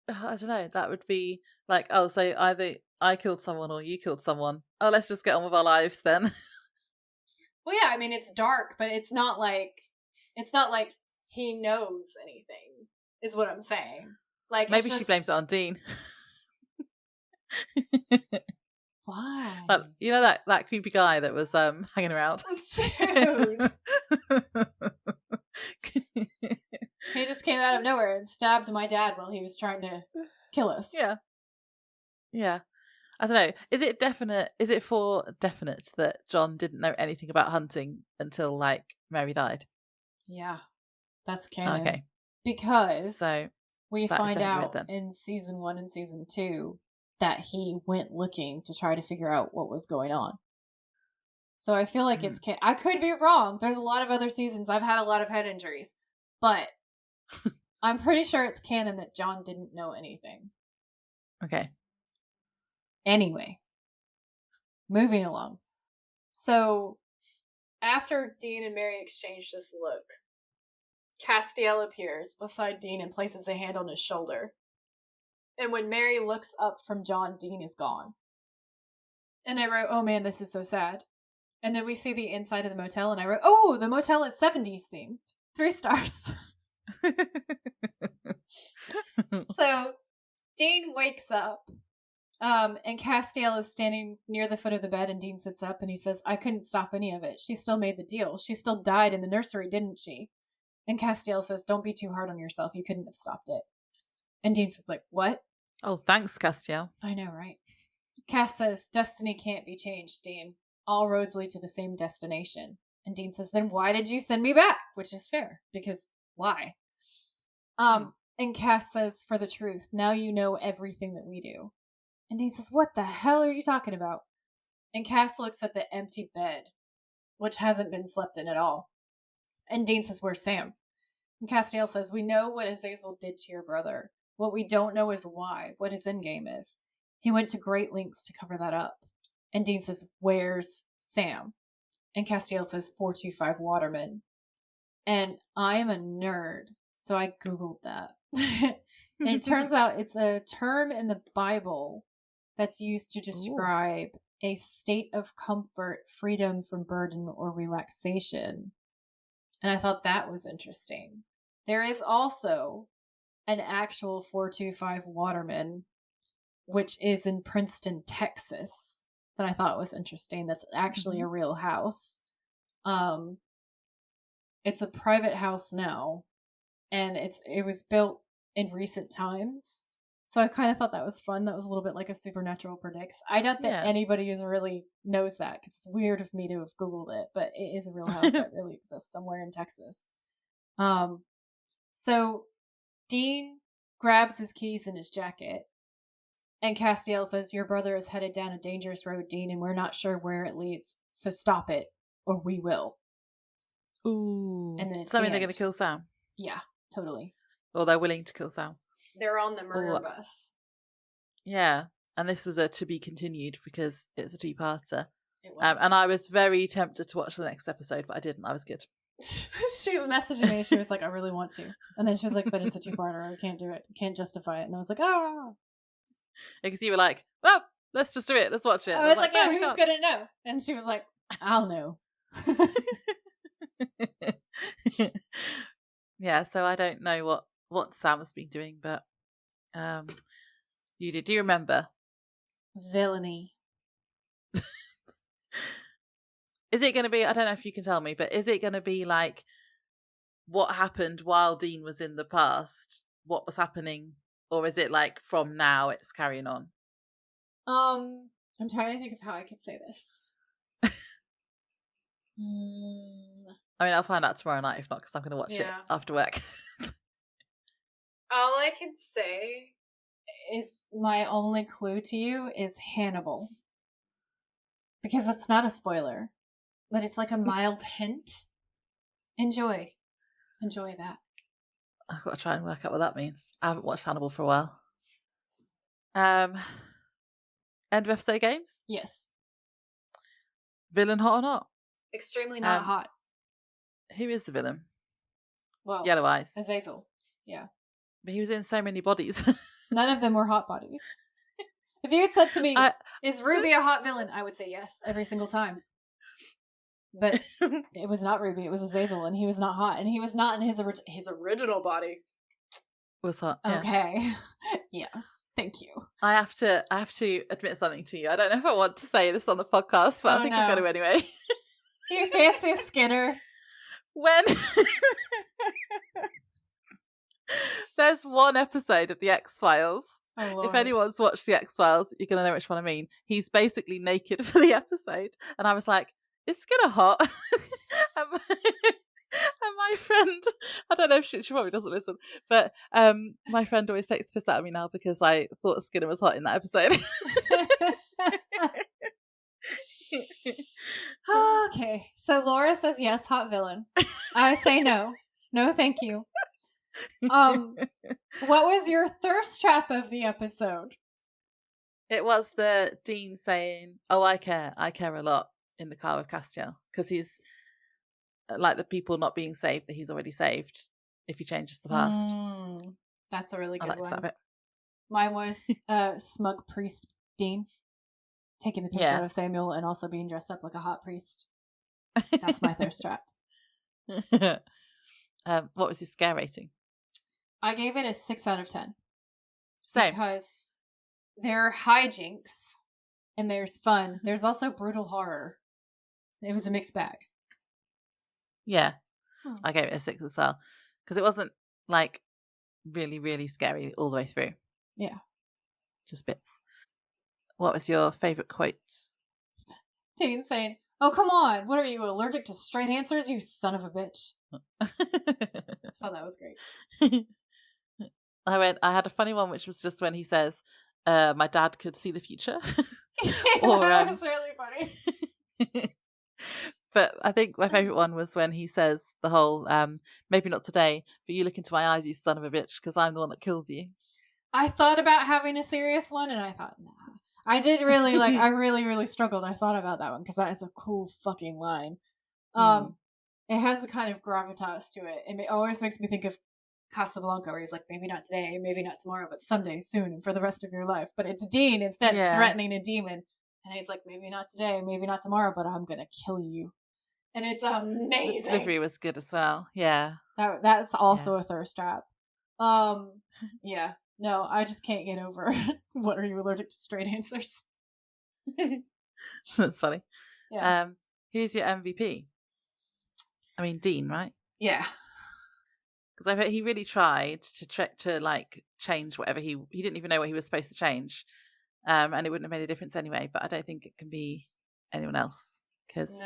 don't know, that would be like, oh, so either I killed someone or you killed someone. Oh, let's just get on with our lives then. Well, yeah, I mean, it's dark, but it's not like he knows anything, is what I'm saying. Like, maybe she blames it on Dean. Why? You know that creepy guy that was hanging around? Dude. He just came out of nowhere and stabbed my dad while he was trying to kill us. Yeah. Yeah. I don't know. Is it for definite that John didn't know anything about hunting until Mary died? Yeah. That's canon. Okay. Because we find out in season 1 and season 2 that he went looking to try to figure out what was going on. So I feel like it's canon. I could be wrong. There's a lot of other seasons. I've had a lot of head injuries. But I'm pretty sure it's canon that John didn't know anything. Okay. Anyway, moving along. So after Dean and Mary exchange this look, Castiel appears beside Dean and places a hand on his shoulder. And when Mary looks up from John, Dean is gone. And I wrote, oh man, this is so sad. And then we see the inside of the motel, and I wrote, oh, the motel is 70s themed. 3 stars. So Dean wakes up, and Castiel is standing near the foot of the bed, and Dean sits up and he says, I couldn't stop any of it. She still made the deal. She still died in the nursery, didn't she? And Castiel says, don't be too hard on yourself. You couldn't have stopped it. And Dean says, like, what? Oh, thanks, Castiel. I know, right? Cass says, destiny can't be changed, Dean. All roads lead to the same destination. And Dean says, then why did you send me back? Which is fair, because why? And Cass says, for the truth, now you know everything that we do. And Dean says, what the hell are you talking about? And Cass looks at the empty bed, which hasn't been slept in at all. And Dean says, where's Sam? And Castiel says, we know what Azazel did to your brother. What we don't know is why, what his endgame is. He went to great lengths to cover that up. And Dean says, where's Sam? And Castiel says, 425 Waterman. And I am a nerd, so I Googled that. And it turns out it's a term in the Bible that's used to describe a state of comfort, freedom from burden, or relaxation. And I thought that was interesting. There is also an actual 425 Waterman, which is in Princeton, Texas, that I thought was interesting. That's actually a real house. It's a private house now, and it was built in recent times. So I kind of thought that was fun. That was a little bit like a Supernatural Predicts. I doubt that anybody who really knows that, because it's weird of me to have Googled it, but it is a real house that really exists somewhere in Texas. So Dean grabs his keys in his jacket, and Castiel says, your brother is headed down a dangerous road, Dean, and we're not sure where it leads. So stop it, or we will. Ooh. And then it's something they're going to kill Sam. Yeah, totally. Or they're willing to kill Sam. They're on the murder bus. Yeah, and this was a to be continued because it's a 2-parter. It was. And I was very tempted to watch the next episode, but I didn't. I was good. She was messaging me. She was like, I really want to. And then she was like, but it's a 2-parter. I can't do it. Can't justify it. And I was like, ah. Because you were like, well, let's just do it. Let's watch it. I was like, yeah, who's going to know? And she was like, I'll know. Yeah, so I don't know what Sam has been doing, but you did. Do you remember? Villainy. Is it going to be, I don't know if you can tell me, but is it going to be like what happened while Dean was in the past? What was happening? Or is it like from now it's carrying on? I'm trying to think of how I could say this. I mean, I'll find out tomorrow night if not, because I'm going to watch it after work. All I can say is my only clue to you is Hannibal. Because that's not a spoiler, but it's like a mild hint. Enjoy that. I've got to try and work out what that means. I haven't watched Hannibal for a while. End of episode games? Yes. Villain hot or not? Extremely not hot. Who is the villain? Well, Yellow Eyes. Azazel. Yeah. But he was in so many bodies. None of them were hot bodies. If you had said to me, is Ruby a hot villain? I would say yes, every single time. But it was not Ruby, it was Azazel, and he was not hot, and he was not in his original body. Was hot. Okay. Yes. Thank you. I have to admit something to you. I don't know if I want to say this on the podcast, but I think I'm going to anyway. Do you fancy Skinner? When there's one episode of The X-Files. Oh, if anyone's watched The X-Files, you're going to know which one I mean. He's basically naked for the episode. And I was like, is Skinner hot? And my friend, I don't know if she probably doesn't listen, but my friend always takes the piss out of me now because I thought Skinner was hot in that episode. Okay, so Laura says yes, hot villain. I say no. No, thank you. What was your thirst trap of the episode? It was the Dean saying, "Oh, I care a lot," in the car with Castiel, because he's like the people not being saved that he's already saved if he changes the past. That's a really good I liked one. that bit. Mine was smug priest Dean taking the piss out of Samuel and also being dressed up like a hot priest. That's my thirst trap. What was his scare rating? I gave it a 6 out of 10. Same. Because there are hijinks and there's fun. There's also brutal horror. It was a mixed bag. Yeah. I gave it a 6 as well. Because it wasn't like really, really scary all the way through. Yeah. Just bits. What was your favourite quote? Dean saying, "Oh, come on. What are you, allergic to straight answers, you son of a bitch?" I thought that was great. I had a funny one, which was just when he says, "My dad could see the future." That was really funny. But I think my favourite one was when he says the whole, "Maybe not today, but you look into my eyes, you son of a bitch, because I'm the one that kills you." I thought about having a serious one, and I thought, nah. I did really I really, really struggled. I thought about that one because that is a cool fucking line. It has a kind of gravitas to it. It always makes me think of Casablanca, where he's like, maybe not today, maybe not tomorrow, but someday, soon, and for the rest of your life. But it's Dean instead threatening a demon. And he's like, maybe not today, maybe not tomorrow, but I'm going to kill you. And it's amazing. The delivery was good as well. Yeah. That's also a thirst trap. Yeah. No, I just can't get over what are you allergic to straight answers. That's funny. Yeah. Who's your MVP? I mean, Dean, right? Yeah. Because I bet he really tried to like change whatever he didn't even know what he was supposed to change, and it wouldn't have made a difference anyway. But I don't think it can be anyone else because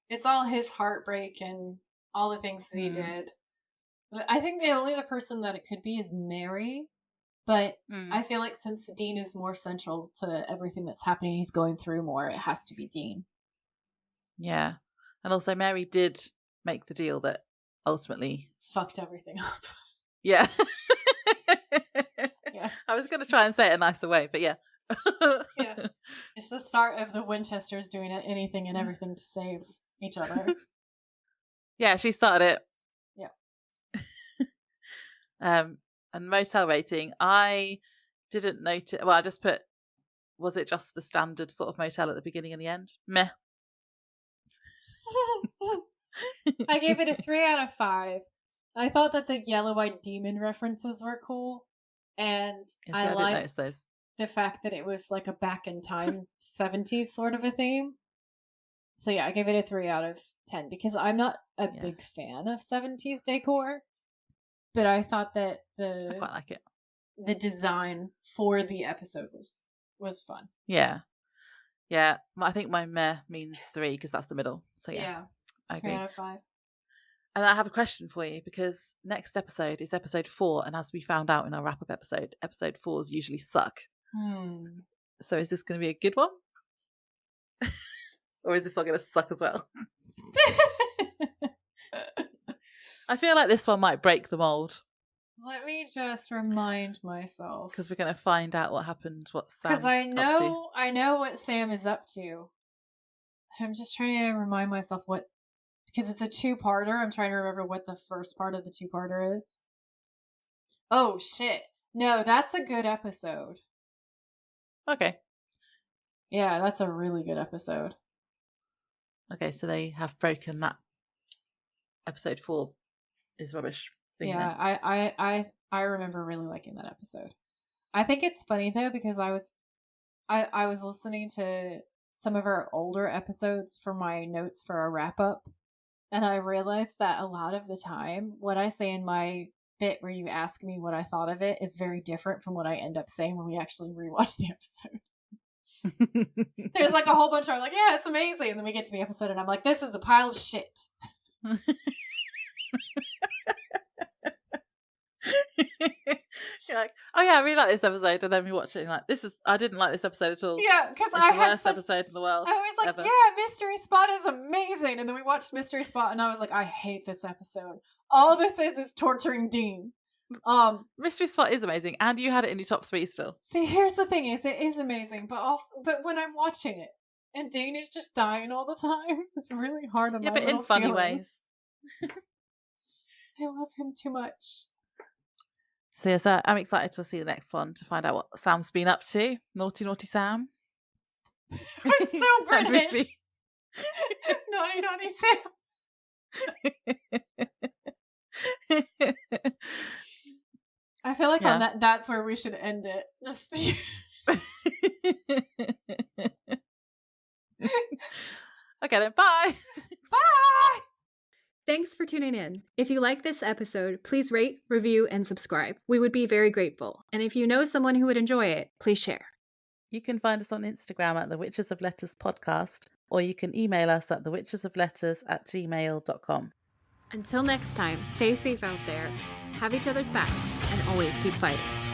it's all his heartbreak and all the things that he did. I think the only other person that it could be is Mary, but I feel like since Dean is more central to everything that's happening, he's going through more. It has to be Dean. Yeah, and also Mary did make the deal that ultimately fucked everything up. Yeah. Yeah. I was going to try and say it a nicer way, but yeah. Yeah. It's the start of the Winchesters doing anything and everything to save each other. Yeah, she started it. Yeah. And motel rating, I didn't notice. Well, I just put, was it just the standard sort of motel at the beginning and the end? Meh. I gave it a 3 out of 5. I thought that the yellow-eyed demon references were cool, and I liked the fact that it was like a back in time 70s sort of a theme. So yeah, I gave it a 3 out of 10 because I'm not a big fan of 70s decor, but I thought that I quite like it. The design for the episode was fun. Yeah. Yeah, I think my meh means 3 because that's the middle. So yeah. I agree. 3 out of 5. And I have a question for you because next episode is episode 4, and as we found out in our wrap-up episode 4s usually suck. So is this going to be a good one? Or is this one going to suck as well? I feel like this one might break the mold. Let me just remind myself. Because we're going to find out what happened, what Sam's up to. Because I know what Sam is up to. I'm just trying to remind myself what... Because it's a 2-parter, I'm trying to remember what the first part of the 2-parter is. Oh, shit. No, that's a good episode. Okay. Yeah, that's a really good episode. Okay, so they have broken that. Episode 4 is rubbish. Yeah, I remember really liking that episode. I think it's funny though because I was listening to some of our older episodes for my notes for our wrap up, and I realized that a lot of the time what I say in my bit where you ask me what I thought of it is very different from what I end up saying when we actually rewatch the episode. There's like a whole bunch of like, yeah, it's amazing, and then we get to the episode and I'm like, this is a pile of shit. You're like, oh yeah, I really like this episode, and then we watch it and like, I didn't like this episode at all. Yeah, because It's I the had worst episode in the world. I was like, ever. yeah, Mystery Spot is amazing. And then we watched Mystery Spot and I was like, I hate this episode. All this is torturing Dean. Mystery Spot is amazing, and you had it in your top 3 still. See, here's the thing: it is amazing, but when I'm watching it and Dean is just dying all the time, it's really hard on my but in funny feelings. ways. I love him too much. So yes, I'm excited to see the next one to find out what Sam's been up to. Naughty, naughty Sam. It's so British. Naughty, naughty Sam. I feel like on that's where we should end it. Just okay then, bye. Bye. Thanks for tuning in. If you like this episode, please rate, review, and subscribe. We would be very grateful. And if you know someone who would enjoy it, please share. You can find us on Instagram at the Witches of Letters Podcast, or you can email us at thewitchesofletters@gmail.com. Until next time, stay safe out there, have each other's backs, and always keep fighting.